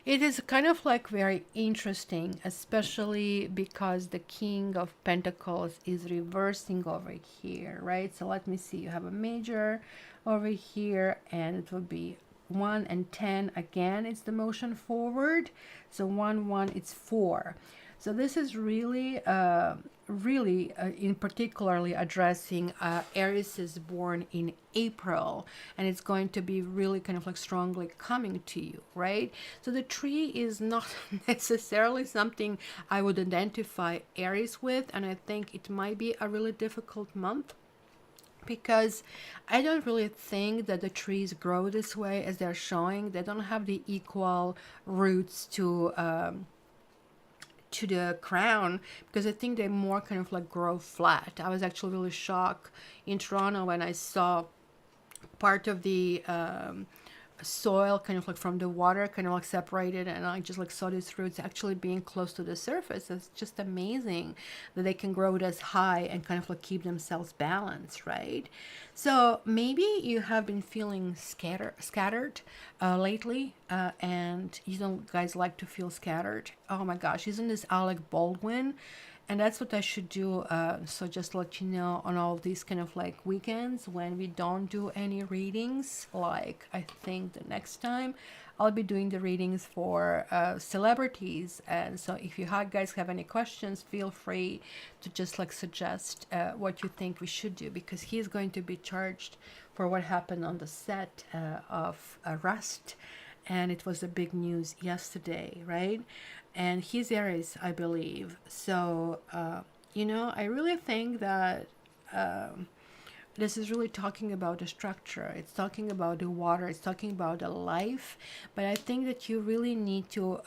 It is kind of like very interesting, especially because the King of Pentacles is reversing over here, right? So let me see. You have a major over here, and it will be 1 and 10 again. It's the motion forward. So 1, 1, it's 4. So this is really, in particularly addressing Aries is born in April, and it's going to be really kind of like strongly coming to you, right? So the tree is not necessarily something I would identify Aries with, and I think it might be a really difficult month because I don't really think that the trees grow this way as they're showing. They don't have the equal roots to the crown, because I think they more kind of like grow flat. I was actually really shocked in Toronto when I saw part of the soil kind of like from the water kind of like separated, and I just like saw these roots actually being close to the surface. It's just amazing that they can grow this high and kind of like keep themselves balanced, right? So maybe you have been feeling scattered lately, and you don't guys like to feel scattered. Oh my gosh, isn't this Alec Baldwin? And that's what I should do. So just to let you know, on all of these kind of like weekends when we don't do any readings, like I think the next time I'll be doing the readings for celebrities. And so if you guys have any questions, feel free to just like suggest what you think we should do, because he's going to be charged for what happened on the set of Rust. And it was the big news yesterday, right? And he's Aries, I believe. So, I really think that this is really talking about the structure. It's talking about the water. It's talking about the life. But I think that you really need to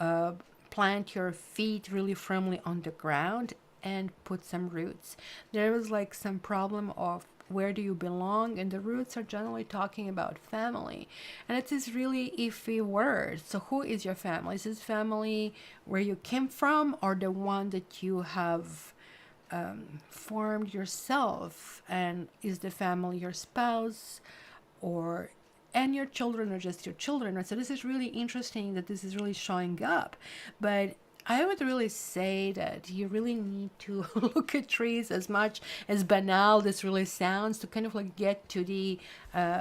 plant your feet really firmly on the ground and put some roots. There was like some problem of where do you belong, and the roots are generally talking about family, and it is really iffy word. So who is your family? Is this family where you came from, or the one that you have formed yourself? And is the family your spouse and your children, or just your children? So this is really interesting that this is really showing up. But I would really say that you really need to look at trees, as much as banal this really sounds, to kind of like get to the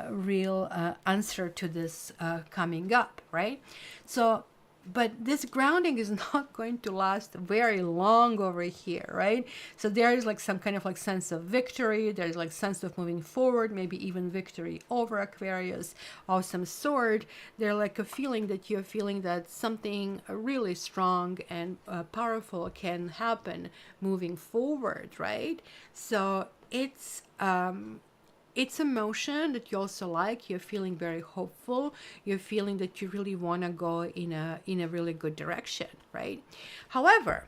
real answer to this coming up, right? So but this grounding is not going to last very long over here, right? So there is like some kind of like sense of victory, there's like sense of moving forward, maybe even victory over Aquarius of some sort. They're like a feeling that you're feeling that something really strong and powerful can happen moving forward, right? So it's emotion that you also like. You're feeling very hopeful, you're feeling that you really want to go in a really good direction, right? However,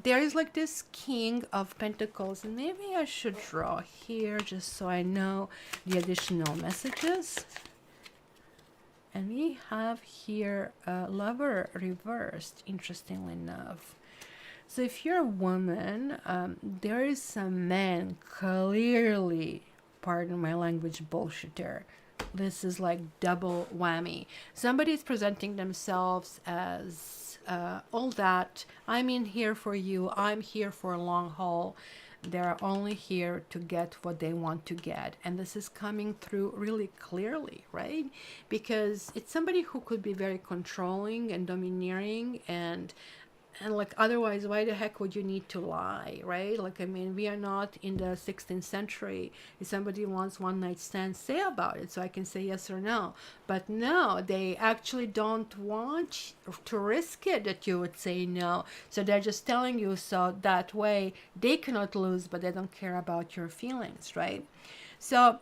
there is like this King of Pentacles, and maybe I should draw here just so I know the additional messages. And we have here a Lover reversed, interestingly enough. So if you're a woman, there is some man clearly, pardon my language, bullshitter. This is like double whammy. Somebody is presenting themselves as all that. I'm in here for you. I'm here for a long haul. They're only here to get what they want to get. And this is coming through really clearly, right? Because it's somebody who could be very controlling and domineering, and like otherwise why the heck would you need to lie, right? Like, I mean, we are not in the 16th century. If somebody wants one night stand, say about it so I can say yes or no. But no, they actually don't want to risk it that you would say no, so they're just telling you so that way they cannot lose, but they don't care about your feelings, right? So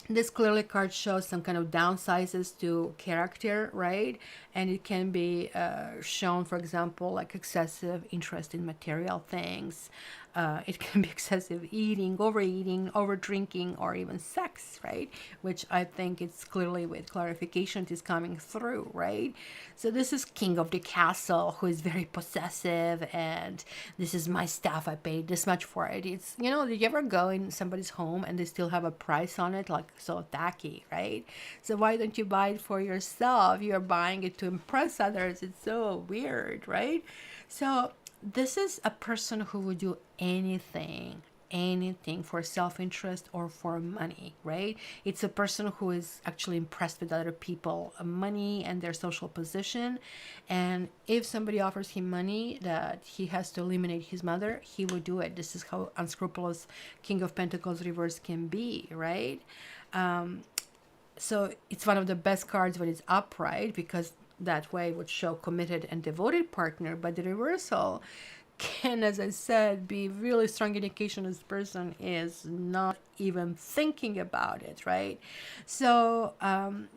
this clearly card shows some kind of downsizes to character, right? And it can be shown, for example, like excessive interest in material things. It can be excessive eating, over drinking, or even sex, right? Which I think it's clearly with clarification is coming through, right? So this is King of the Castle, who is very possessive, and this is my stuff, I paid this much for it. It's, you know, did you ever go in somebody's home and they still have a price on it? Like, so tacky, right? So why don't you buy it for yourself? You're buying it to impress others. It's so weird, right? So this is a person who would do anything for self-interest or for money, right? It's a person who is actually impressed with other people, money and their social position. And if somebody offers him money that he has to eliminate his mother, he would do it. This is how unscrupulous King of Pentacles reverse can be, right? So it's one of the best cards when it's upright, because that way would show committed and devoted partner. But the reversal can, as I said, be really strong indication this person is not even thinking about it, right? So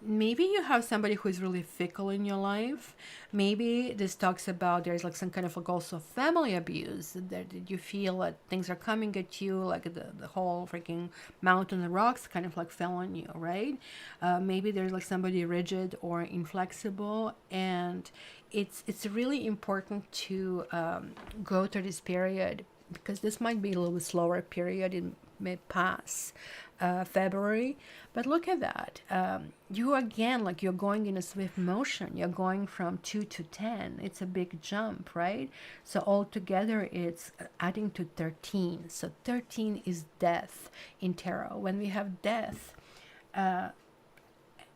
maybe you have somebody who is really fickle in your life. Maybe this talks about there's like some kind of like also family abuse, that you feel that things are coming at you, like the whole freaking mountain of rocks kind of like fell on you, right? Maybe there's like somebody rigid or inflexible, and it's really important to go through this period, because this might be a little bit slower period. It may pass February, but look at that. You again, like, you're going in a swift motion. You're going from 2 to 10. It's a big jump, right? So altogether it's adding to 13. So 13 is death in tarot. When we have death,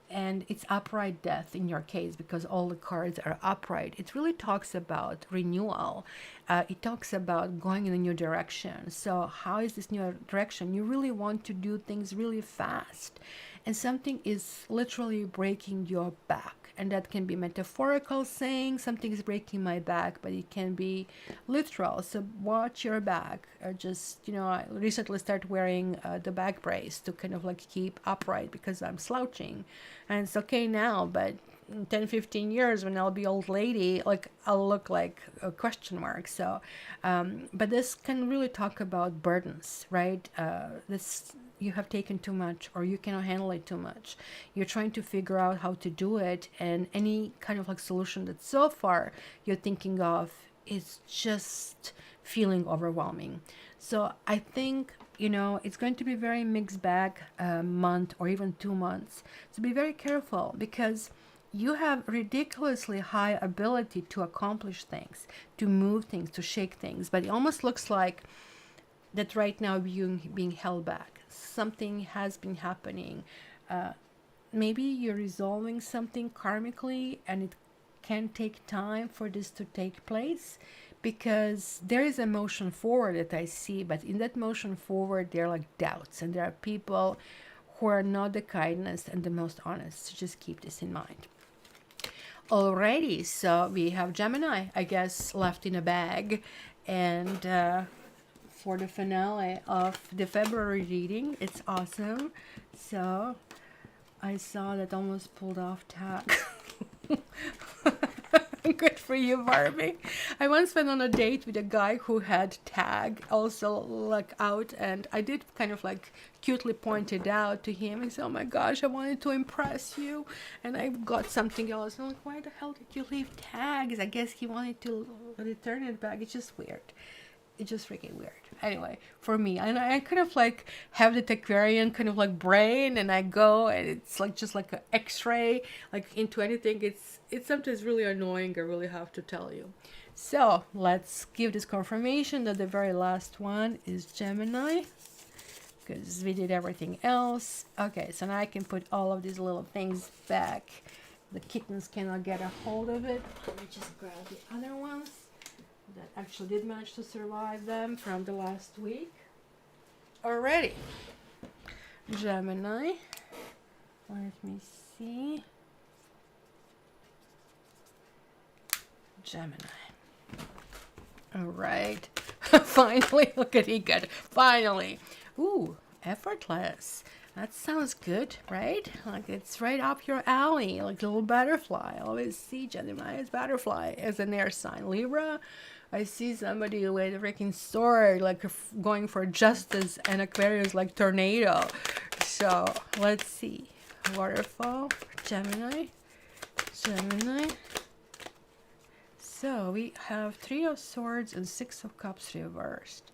and it's upright death in your case, because all the cards are upright, it really talks about renewal. It talks about going in a new direction. So how is this new direction? You really want to do things really fast, and something is literally breaking your back. And that can be metaphorical, saying something is breaking my back, but it can be literal. So watch your back. Or just, you know, I recently started wearing the back brace to kind of like keep upright, because I'm slouching. And it's okay now, but in 10-15 years, when I'll be old lady, like, I'll look like a question mark. So but this can really talk about burdens, right? This, you have taken too much, or you cannot handle it too much. You're trying to figure out how to do it, and any kind of like solution that so far you're thinking of is just feeling overwhelming. So I think, you know, it's going to be very mixed bag, month or even 2 months. So be very careful, because you have ridiculously high ability to accomplish things, to move things, to shake things, but it almost looks like that right now you're being held back. Something has been happening. Maybe you're resolving something karmically, and it can take time for this to take place, because there is a motion forward that I see, but in that motion forward, there are like doubts, and there are people who are not the kindest and the most honest. So just keep this in mind. Alrighty, so we have Gemini, I guess, left in a bag, and for the finale of the February reading, it's awesome. So I saw that almost pulled off tag. Good for you, Barbie. I once went on a date with a guy who had tag also like out, and I did kind of like cutely point it out to him. He said, "Oh my gosh, I wanted to impress you," and I got something else. I'm like, "Why the hell did you leave tags?" I guess he wanted to return it back. It's just weird. It's just freaking weird. Anyway, for me, and I kind of like have the Aquarian kind of like brain, and I go, and it's like just like an X-ray, like into anything. It's sometimes really annoying. I really have to tell you. So let's give this confirmation that the very last one is Gemini, because we did everything else. Okay, so now I can put all of these little things back. The kittens cannot get a hold of it. Let me just grab the other ones that actually did manage to survive them from the last week. Alrighty. Gemini. Let me see. Gemini. Alright. Finally, look at Egad. Finally. Ooh, effortless. That sounds good, right? Like it's right up your alley, like a little butterfly. I always see Gemini as butterfly as an air sign. Libra, I see somebody with a freaking sword, like going for justice, and Aquarius like tornado. So let's see. Waterfall, Gemini, Gemini. So we have Three of Swords and Six of Cups reversed.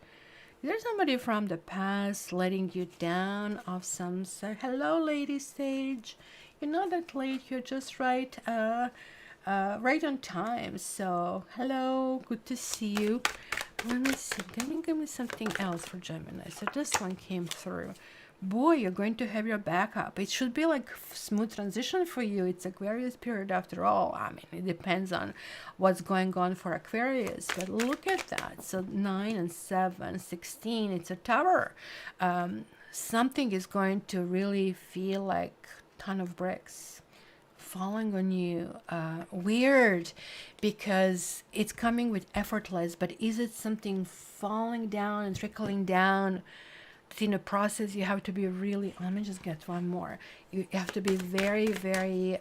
There's somebody from the past letting you down of some sort. Hello, Lady Sage. You're not that late. You're just right on time. So, hello. Good to see you. Let me see. Give me something else for Gemini. So this one came through. Boy, you're going to have your backup. It should be like smooth transition for you. It's Aquarius period after all. I mean, it depends on what's going on for Aquarius. But look at that. So 9 and 7, 16. It's a tower. Something is going to really feel like a ton of bricks falling on you. Weird, because it's coming with effortless. But is it something falling down and trickling down? In the process, you have to be really, let me just get one more. You have to be very, very,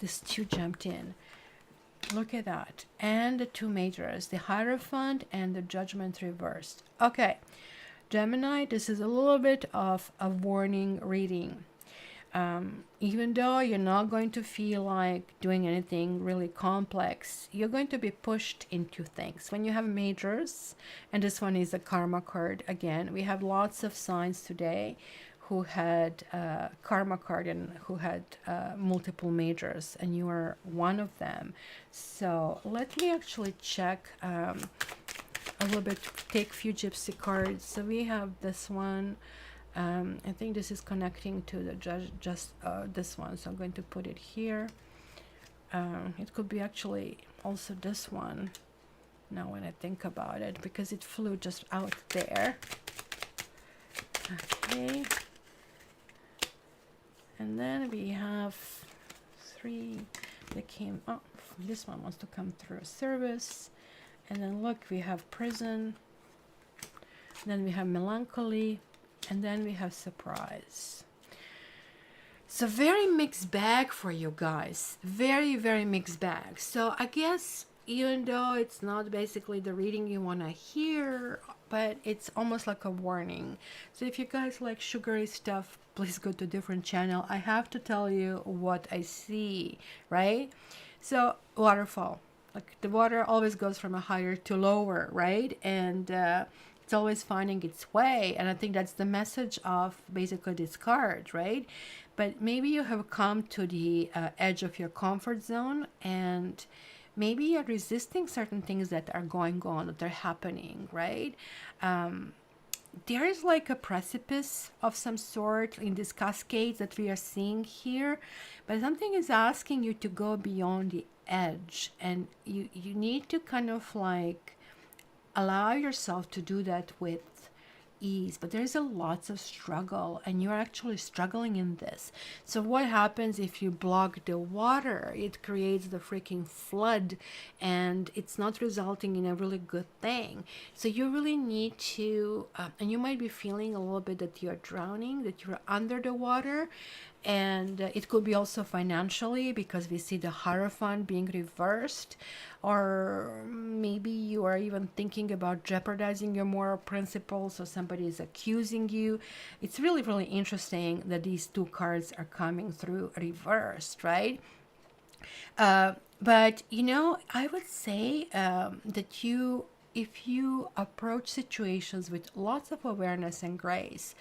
this two jumped in. Look at that. And the two majors, the Hierophant and the Judgment reversed. Okay, Gemini, this is a little bit of a warning reading. Even though you're not going to feel like doing anything really complex, you're going to be pushed into things. When you have majors, and this one is a karma card again, we have lots of signs today who had karma card and who had multiple majors, and you are one of them. So let me actually check a little bit, take few gypsy cards. So we have this one. I think this is connecting to the this one, so I'm going to put it here. It could be actually also this one, now when I think about it, because it flew just out there. Okay. And then we have 3 that came up. This one wants to come through service. And then look, we have prison. Then we have melancholy. And then we have surprise. So very mixed bag for you guys. Very, very mixed bag. So I guess even though it's not basically the reading you want to hear, but it's almost like a warning. So if you guys like sugary stuff, please go to a different channel. I have to tell you what I see, right? So waterfall. Like the water always goes from a higher to lower, right? And it's always finding its way, and I think that's the message of basically this card, right? But maybe you have come to the edge of your comfort zone, and maybe you're resisting certain things that are going on, that are happening, right? there is like a precipice of some sort in this cascade that we are seeing here, but something is asking you to go beyond the edge, and you need to kind of like allow yourself to do that with ease. But there's a lots of struggle, and you're actually struggling in this. So what happens if you block the water? It creates the freaking flood, and it's not resulting in a really good thing. So you really need to and you might be feeling a little bit that you're drowning, that you're under the water. And it could be also financially, because we see the Hierophant being reversed, or maybe you are even thinking about jeopardizing your moral principles, so somebody is accusing you. It's really, really interesting that these two cards are coming through reversed, right? But I would say that if you approach situations with lots of awareness and grace,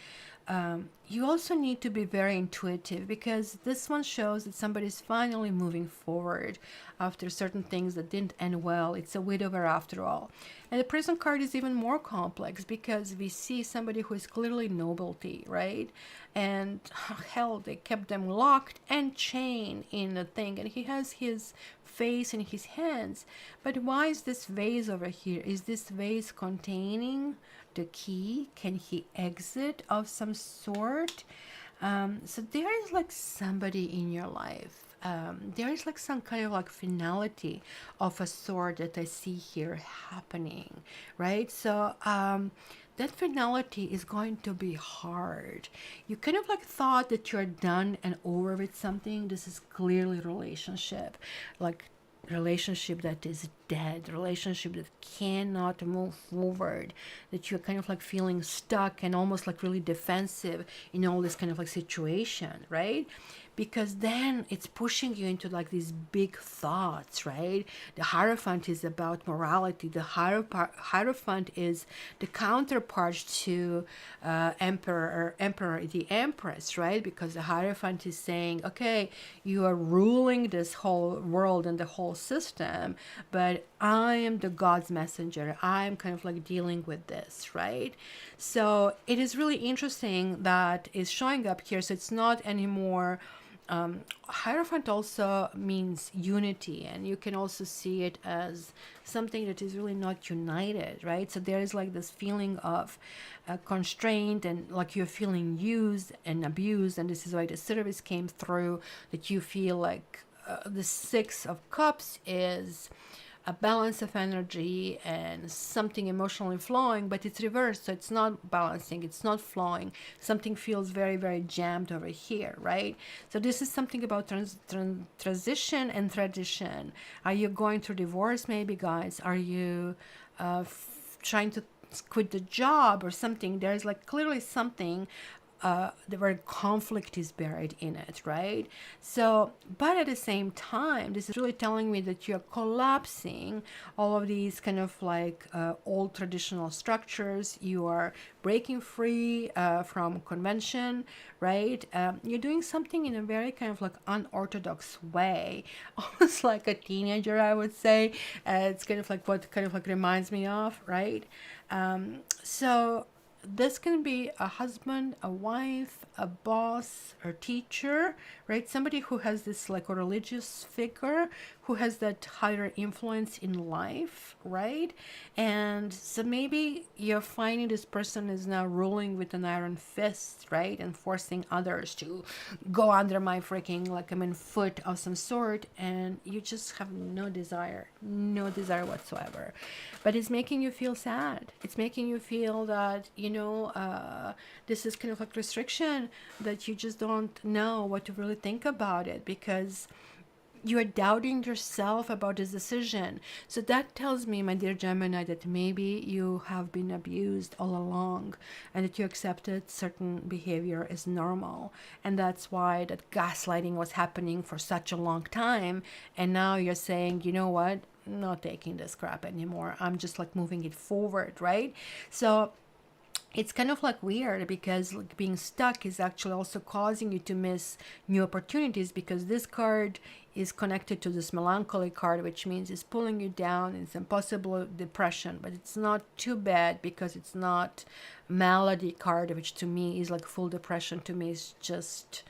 you also need to be very intuitive, because this one shows that somebody's finally moving forward after certain things that didn't end well. It's a widower after all. And the Prison card is even more complex, because we see somebody who is clearly nobility, right? And hell, they kept them locked and chained in the thing, and he has his face in his hands. But why is this vase over here? Is this vase containing the key? Can he exit of some sort? So there is like somebody in your life. There is like some kind of like finality of a sort that I see here happening, right? So that finality is going to be hard. You kind of like thought that you're done and over with something. This is clearly relationship, like relationship that is dead, relationship that cannot move forward, that you're kind of like feeling stuck and almost like really defensive in all this kind of like situation, right? Because then it's pushing you into like these big thoughts, right? The Hierophant is about morality. The Hierophant is the counterpart to Emperor, the Empress, right? Because the Hierophant is saying, okay, you are ruling this whole world and the whole system, but I am the God's messenger. I'm kind of like dealing with this, right? So it is really interesting that is showing up here. So it's not anymore. Hierophant also means unity, and you can also see it as something that is really not united, right? So there is like this feeling of constraint, and like you're feeling used and abused, and this is why the service came through, that you feel like the Six of Cups is a balance of energy and something emotionally flowing, but it's reversed. So it's not balancing, it's not flowing. Something feels very, very jammed over here, right? So this is something about transition and tradition. Are you going through divorce, maybe, guys? Are you trying to quit the job or something? There's like clearly something the word conflict is buried in it, right? So, but at the same time, this is really telling me that you're collapsing all of these kind of like old traditional structures. You are breaking free from convention, right? You're doing something in a very kind of like unorthodox way, almost like a teenager, I would say. It's kind of like what kind of like reminds me of, right? So this can be a husband, a wife, a boss, or teacher, right? Somebody who has this like a religious figure who has that higher influence in life, right? And so maybe you're finding this person is now ruling with an iron fist, right? And forcing others to go under my freaking, like, foot of some sort, and you just have no desire whatsoever. But it's making you feel sad. It's making you feel that, this is kind of like restriction, that you just don't know what to really think about it, because you are doubting yourself about this decision. So that tells me, my dear Gemini, that maybe you have been abused all along, and that you accepted certain behavior as normal. And that's why that gaslighting was happening for such a long time. And now you're saying, you know what? I'm not taking this crap anymore. I'm just like moving it forward, right? So it's kind of like weird because like being stuck is actually also causing you to miss new opportunities, because this card is connected to this melancholy card, which means it's pulling you down. It's impossible depression, but it's not too bad because it's not malady card, which to me is like full depression. To me is just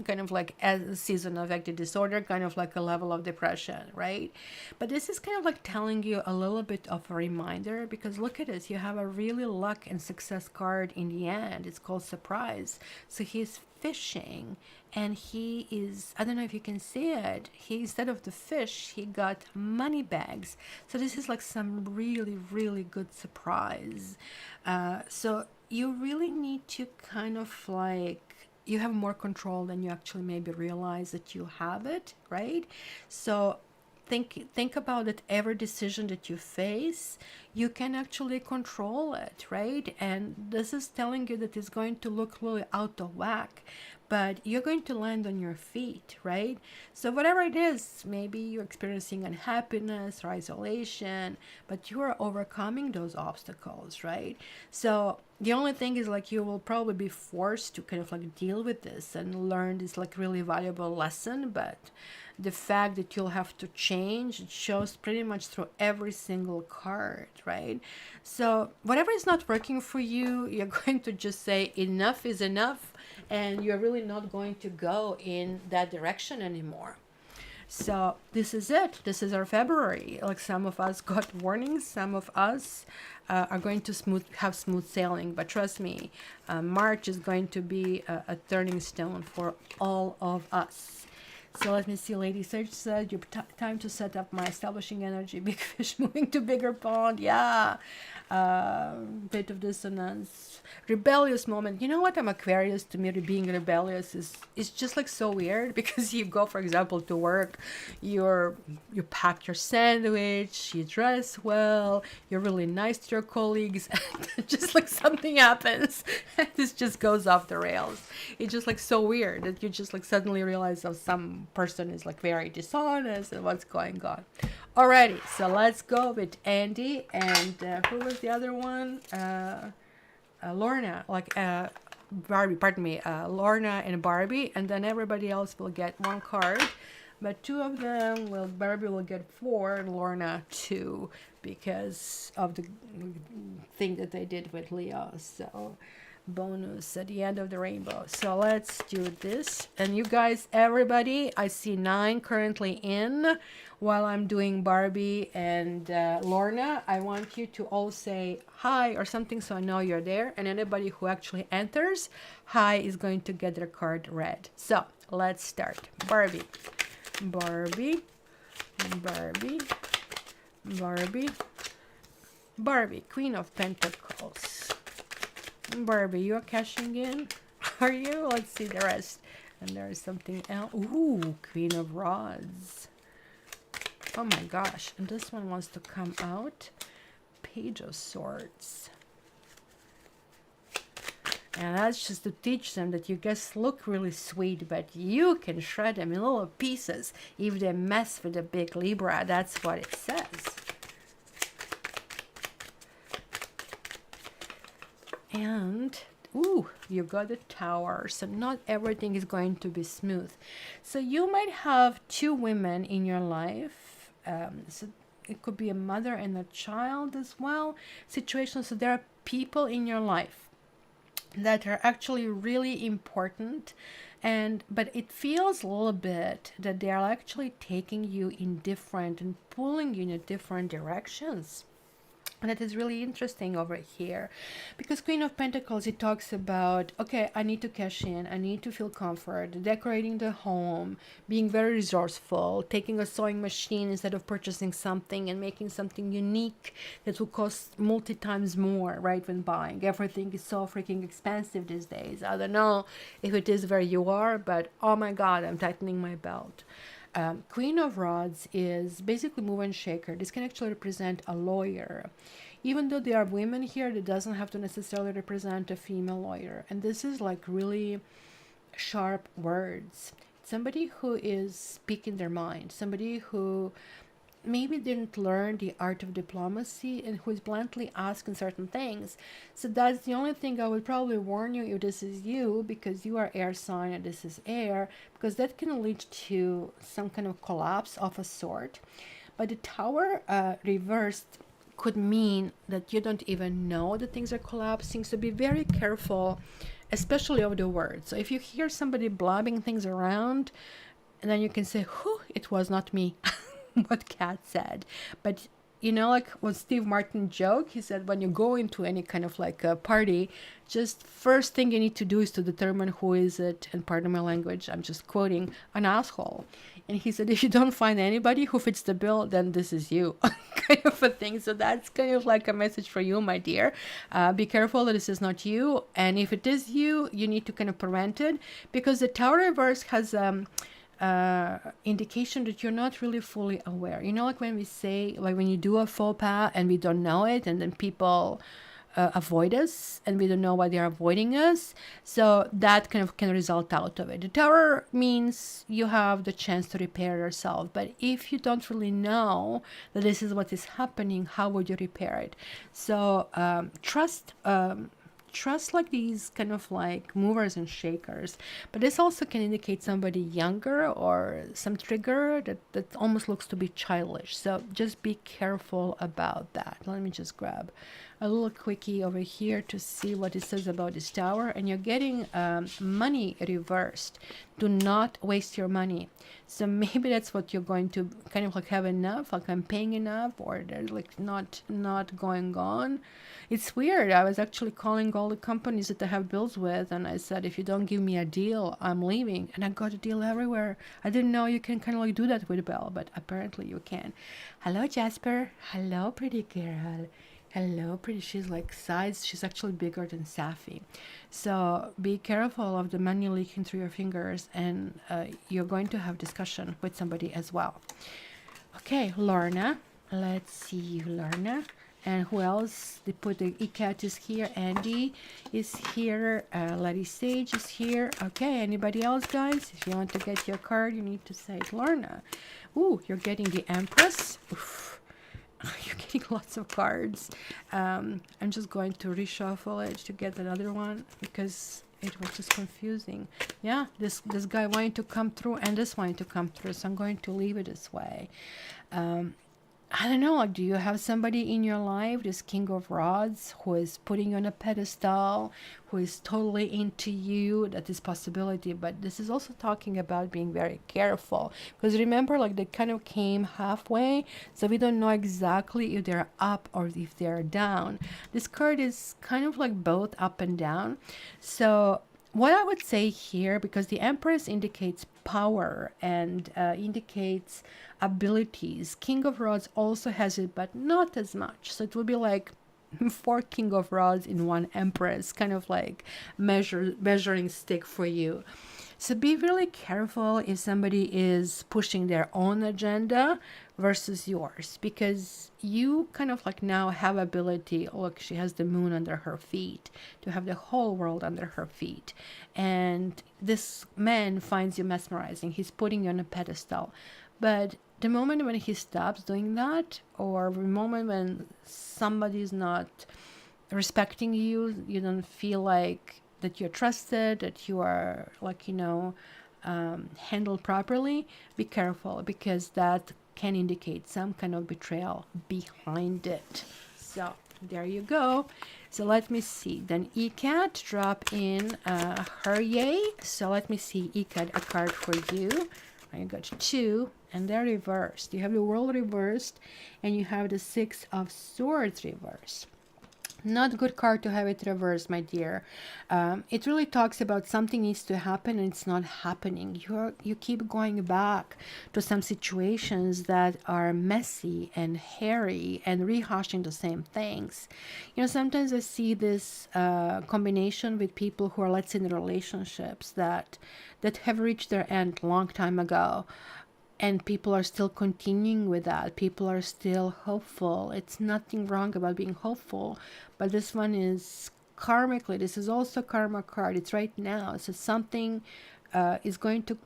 kind of like as a season affective disorder, kind of like a level of depression, right? But this is kind of like telling you a little bit of a reminder, because look at this, you have a really luck and success card in the end. It's called surprise. So he's fishing, and he is, I don't know if you can see it, he, instead of the fish, he got money bags. So this is like some really really good surprise. So you really need to kind of like, you have more control than you actually maybe realize that you have it, right? So think about it. Every decision that you face, you can actually control it, right? And this is telling you that it's going to look really out of whack, but you're going to land on your feet, right? So whatever it is, maybe you're experiencing unhappiness or isolation, but you are overcoming those obstacles, right? So the only thing is like you will probably be forced to kind of like deal with this and learn this like really valuable lesson, but the fact that you'll have to change, it shows pretty much through every single card, right? So whatever is not working for you, you're going to just say enough is enough, and you're really not going to go in that direction anymore. So this is it. This is our February. Like some of us got warnings, some of us are going to have smooth sailing. But trust me, March is going to be a turning stone for all of us. So let me see. Lady Sage said, "Your time to set up my establishing energy. Big fish moving to bigger pond." Yeah. Bit of dissonance. Rebellious moment. You know what? I'm Aquarius. To me, being rebellious is just like so weird, because you go, for example, to work, you pack your sandwich, you dress well, you're really nice to your colleagues, and just like something happens, and this just goes off the rails. It's just like so weird that you just like suddenly realize that some person is like very dishonest and what's going on. Alrighty, so let's go with Andy and who was the other one? Lorna, Barbie, pardon me, Lorna and Barbie, and then everybody else will get one card, but two of them will, Barbie will get 4 and Lorna 2, because of the thing that they did with Leo. So bonus at the end of the rainbow. So let's do this. And you guys, everybody, I see 9 currently in. While I'm doing Barbie and Lorna, I want you to all say hi or something so I know you're there. And anybody who actually enters, hi is going to get their card read. So let's start. Barbie, Barbie, Barbie, Barbie, Barbie, Queen of Pentacles. Barbie, you're cashing in? Are you? Let's see the rest. And there's something else. Ooh, Queen of Rods. Oh my gosh. And this one wants to come out. Page of Swords. And that's just to teach them that you guys look really sweet, but you can shred them in little pieces if they mess with a big Libra. That's what it says. And ooh, you got a Tower. So not everything is going to be smooth. So you might have 2 women in your life. So it could be a mother and a child as well situation. So there are people in your life that are actually really important, and but it feels a little bit that they are actually taking you in different and pulling you in different directions. And that is really interesting over here, because Queen of Pentacles, it talks about, okay, I need to cash in, I need to feel comfort, decorating the home, being very resourceful, taking a sewing machine instead of purchasing something and making something unique that will cost multi times more, right, when buying. Everything is so freaking expensive these days. I don't know if it is where you are, but oh my God, I'm tightening my belt. Queen of Rods is basically move and shaker. This can actually represent a lawyer. Even though there are women here, that doesn't have to necessarily represent a female lawyer. And this is like really sharp words. Somebody who is speaking their mind. Somebody who maybe didn't learn the art of diplomacy and who is bluntly asking certain things. So that's the only thing I would probably warn you if this is you, because you are air sign and this is air, because that can lead to some kind of collapse of a sort. But the tower reversed could mean that you don't even know that things are collapsing. So be very careful, especially of the words. So if you hear somebody blabbing things around, and then you can say, whew, it was not me, what Kat said. But you know, like when Steve Martin joke, he said when you go into any kind of like a party, just first thing you need to do is to determine who is it, and pardon my language, I'm just quoting, an asshole. And he said if you don't find anybody who fits the bill, then this is you, kind of a thing. So that's kind of like a message for you, my dear. Be careful that this is not you, and if it is you, you need to kind of prevent it, because the tower reverse has indication that you're not really fully aware. You know, like when we say, like when you do a faux pas and we don't know it, and then people avoid us and we don't know why they're avoiding us. So that kind of can result out of it. The tower means you have the chance to repair yourself. But if you don't really know that this is what is happening, how would you repair it? So trust like these kind of like movers and shakers, but this also can indicate somebody younger or some trigger that almost looks to be childish. So just be careful about that. Let me just grab a little quickie over here to see what it says about this tower. And you're getting money reversed. Do not waste your money. So maybe that's what you're going to kind of like have enough, like I'm paying enough, or they're like not going on. It's weird. I was actually calling all the companies that I have bills with, and I said, if you don't give me a deal, I'm leaving. And I got a deal everywhere. I didn't know you can kind of like do that with Bell, but apparently you can. Hello, Jasper. Hello, pretty girl. Hello, pretty. She's like size. She's actually bigger than Safi. So be careful of the money leaking through your fingers, and you're going to have discussion with somebody as well. Okay, Lorna. Let's see you, Lorna. And who else? They put the ECAT is here. Andy is here. Larry Sage is here. Okay, anybody else, guys? If you want to get your card, you need to say it, Lorna. Ooh, you're getting the Empress. Oof. You're getting lots of cards. I'm just going to reshuffle it to get another one because it was just confusing. Yeah, this guy wanted to come through and this wanted to come through, so I'm going to leave it this way. I don't know, like, do you have somebody in your life, this King of Rods, who is putting you on a pedestal, who is totally into you? That is possibility, but this is also talking about being very careful. Because remember, like, they kind of came halfway, so we don't know exactly if they're up or if they're down. This card is kind of like both up and down. So what I would say here, because the Empress indicates power and indicates abilities, King of Rods also has it, but not as much. So it will be like 4 King of Rods in 1 Empress, kind of like measuring stick for you. So be really careful if somebody is pushing their own agenda versus yours, because you kind of like now have ability. Look, she has the moon under her feet, to have the whole world under her feet. And this man finds you mesmerizing. He's putting you on a pedestal. But the moment when he stops doing that, or the moment when somebody is not respecting you, you don't feel like that you're trusted, that you are like, handled properly, be careful, because that can indicate some kind of betrayal behind it. So there you go. So let me see. Then ECAT drop in her yay. So let me see, ECAT, a card for you. I got 2, and they're reversed. You have the World reversed, and you have the 6 of Swords reversed. Not a good card to have it reversed, my dear. It really talks about something needs to happen and it's not happening. You keep going back to some situations that are messy and hairy and rehashing the same things. Sometimes I see this combination with people who are, let's say, in relationships that have reached their end a long time ago. And people are still continuing with that. People are still hopeful. It's nothing wrong about being hopeful. But this one is karmically. This is also karma card. It's right now. So something is going to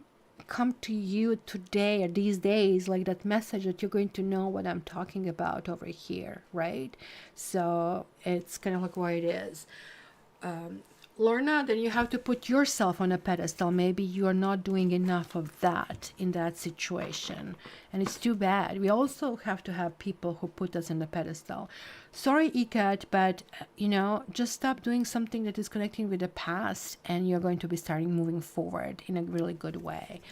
come to you today or these days, like that message, that you're going to know what I'm talking about over here, right? So it's kind of like what it is. Lorna, then you have to put yourself on a pedestal. Maybe you are not doing enough of that in that situation. And it's too bad. We also have to have people who put us on the pedestal. Sorry, Ikat, but just stop doing something that is connecting with the past, and you're going to be starting moving forward in a really good way.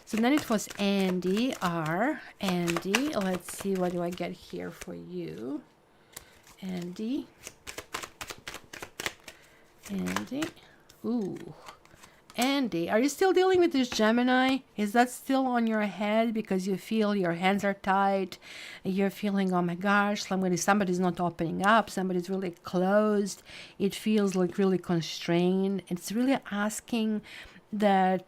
So then it was Andy R. Andy, let's see, what do I get here for you? Andy. Ooh. Andy, are you still dealing with this Gemini? Is that still on your head because you feel your hands are tight? You're feeling, oh my gosh, somebody's not opening up. Somebody's really closed. It feels like really constrained. It's really asking that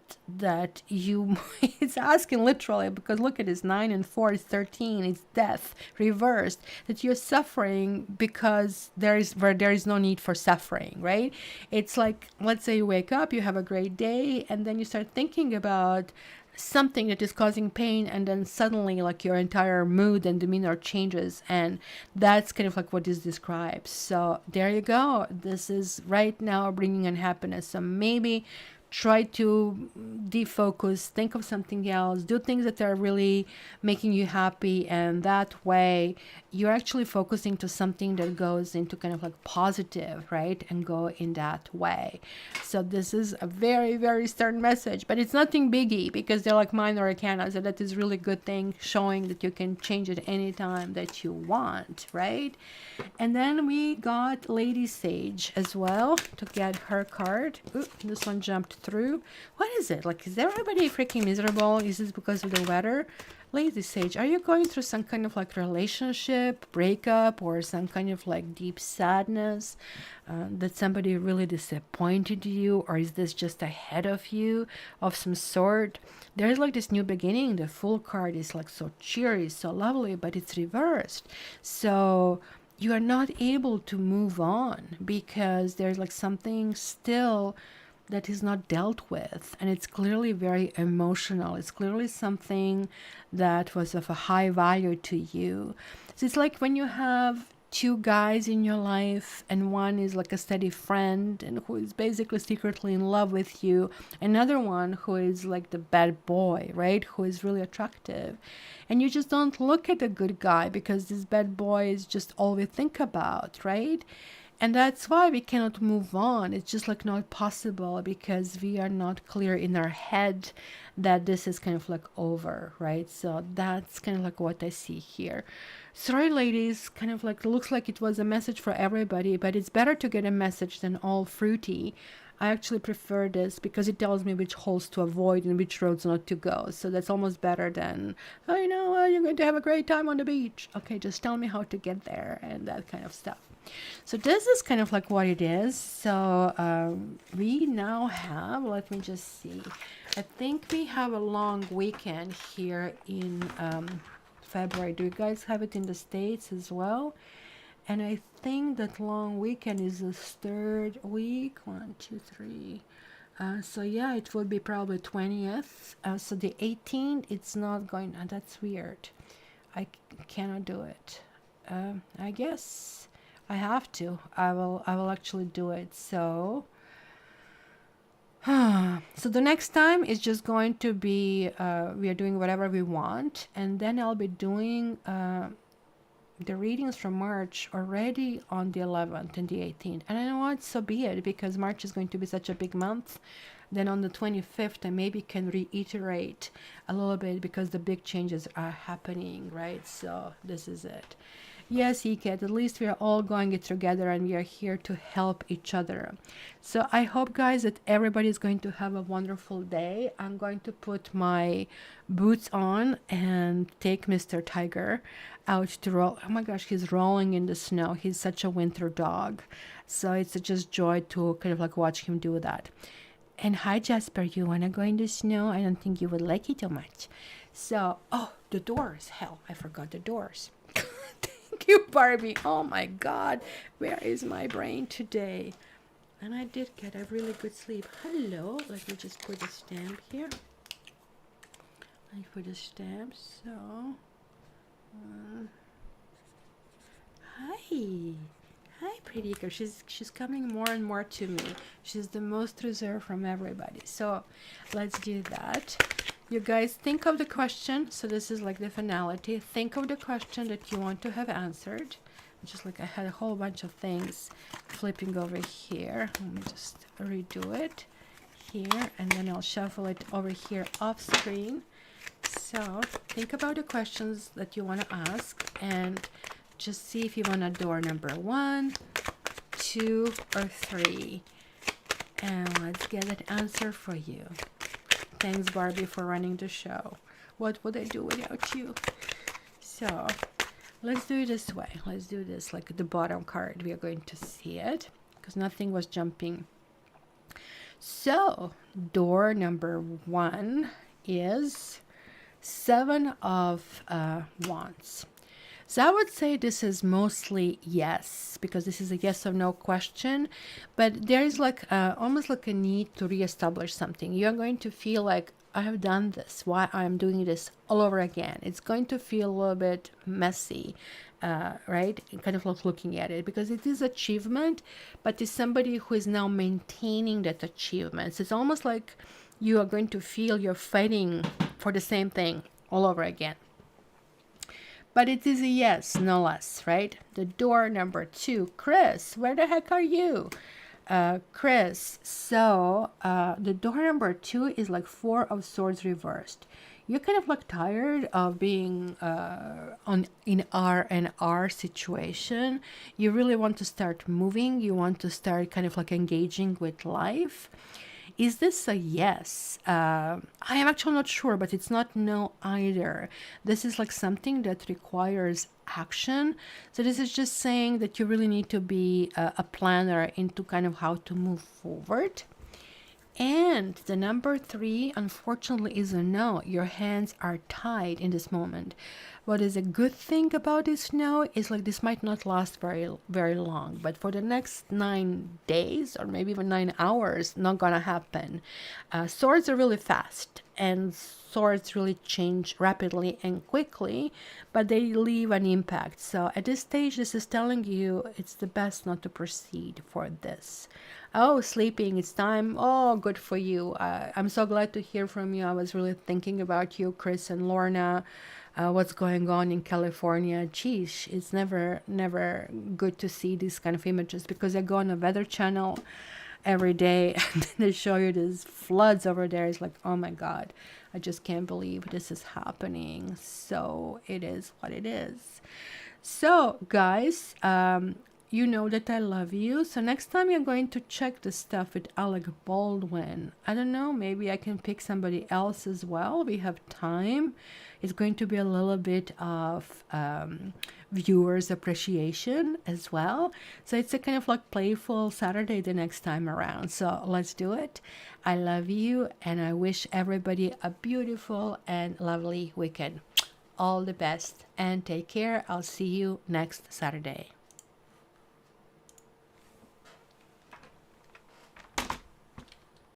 you it's asking literally, because look at this, 9 and 4 is 13, it's death reversed, that you're suffering because there is no need for suffering, right? It's like, let's say you wake up, you have a great day, and then you start thinking about something that is causing pain, and then suddenly like your entire mood and demeanor changes, and that's kind of like what this describes. So there you go, this is right now bringing unhappiness. So maybe try to defocus, think of something else, do things that are really making you happy, and that way you're actually focusing to something that goes into kind of like positive, right? And go in that way. So this is a very, very stern message, but it's nothing biggie because they're like minor arcana. So that is really good thing, showing that you can change it anytime that you want, right? And then we got Lady Sage as well to get her card. Ooh, this one jumped through. What is it? Like, is everybody freaking miserable? Is this because of the weather? Lady Sage, are you going through some kind of like relationship breakup, or some kind of like deep sadness that somebody really disappointed you, or is this just ahead of you of some sort? There's like this new beginning. The Fool card is like so cheery, so lovely, but it's reversed. So you are not able to move on because there's like something still that is not dealt with, and it's clearly very emotional. It's clearly something that was of a high value to you. So it's like when you have two guys in your life, and one is like a steady friend and who is basically secretly in love with you, another one who is like the bad boy, right, who is really attractive, and you just don't look at the good guy because this bad boy is just all we think about, right? And that's why we cannot move on. It's just like not possible because we are not clear in our head that this is kind of like over, right? So that's kind of like what I see here. Sorry, ladies, kind of like looks like it was a message for everybody, but it's better to get a message than all fruity. I actually prefer this because it tells me which holes to avoid and which roads not to go. So that's almost better than, oh, you're going to have a great time on the beach. Okay, just tell me how to get there and that kind of stuff. So this is kind of like what it is. So we now have, let me just see, I think we have a long weekend here in February. Do you guys have it in the States as well? And I think that long weekend is the third week. 1, 2, 3. So yeah, it would be probably 20th. So the 18th, it's not going. That's weird. I cannot do it. I guess I have to. I will actually do it. So so the next time is just going to be we are doing whatever we want, and then I'll be doing the readings from March already on the 11th and the 18th. And I know what, so be it, because March is going to be such a big month. Then on the 25th, I maybe can reiterate a little bit because the big changes are happening, right? So this is it. Yes, Iket, at least we are all going it together and we are here to help each other. So I hope, guys, that everybody is going to have a wonderful day. I'm going to put my boots on and take Mr. Tiger out to roll. Oh my gosh, he's rolling in the snow. He's such a winter dog. So it's just joy to kind of like watch him do that. And hi, Jasper, you want to go in the snow? I don't think you would like it too much. So, oh, the doors. Hell, I forgot the doors. Thank you, Barbie. Oh my God, where is my brain today? And I did get a really good sleep. Hello, let me just put a stamp here. Like for the stamps. So, hi. Hi, pretty girl. She's coming more and more to me. She's the most reserved from everybody. So let's do that. You guys think of the question. So this is like the finality. Think of the question that you want to have answered. Just like I had a whole bunch of things flipping over here. Let me just redo it here, and then I'll shuffle it over here off screen. So think about the questions that you want to ask and just see if you want a door number 1, 2, or 3. And let's get an answer for you. Thanks, Barbie, for running the show. What would I do without you? So let's do it this way. Let's do this like the bottom card. We are going to see it because nothing was jumping. So door number 1 is 7 of Wands. So I would say this is mostly yes, because this is a yes or no question, but there is like almost like a need to reestablish something. You're going to feel like, I have done this, why I'm doing this all over again. It's going to feel a little bit messy, right? Kind of like looking at it, because it is achievement, but it's somebody who is now maintaining that achievement. So it's almost like you are going to feel you're fighting for the same thing all over again. But it is a yes, no less, right? The door number 2, Chris, where the heck are you? Chris, so the door number 2 is like 4 of Swords reversed. You're kind of like tired of being in R&R situation. You really want to start moving. You want to start kind of like engaging with life. Is this a yes? I am actually not sure, but it's not no either. This is like something that requires action. So this is just saying that you really need to be a planner into kind of how to move forward. And the number 3, unfortunately, is a no. Your hands are tied in this moment. What is a good thing about this no is like this might not last very, very long, but for the next 9 days or maybe even 9 hours, not gonna happen. Swords are really fast, and swords really change rapidly and quickly, but they leave an impact. So at this stage, this is telling you it's the best not to proceed for this. Oh, sleeping, it's time. Oh, good for you. I'm so glad to hear from you. I was really thinking about you, Chris and Lorna. What's going on in California? Geez, it's never good to see these kind of images, because I go on a weather channel every day and they show you these floods over there. It's like, oh my God, I just can't believe this is happening. So it is what it is. So guys, you know that I love you. So next time you're going to check the stuff with Alec Baldwin, I don't know, maybe I can pick somebody else as well. We have time. It's going to be a little bit of viewers appreciation as well. So it's a kind of like playful Saturday the next time around. So let's do it. I love you, and I wish everybody a beautiful and lovely weekend. All the best, and take care. I'll see you next Saturday.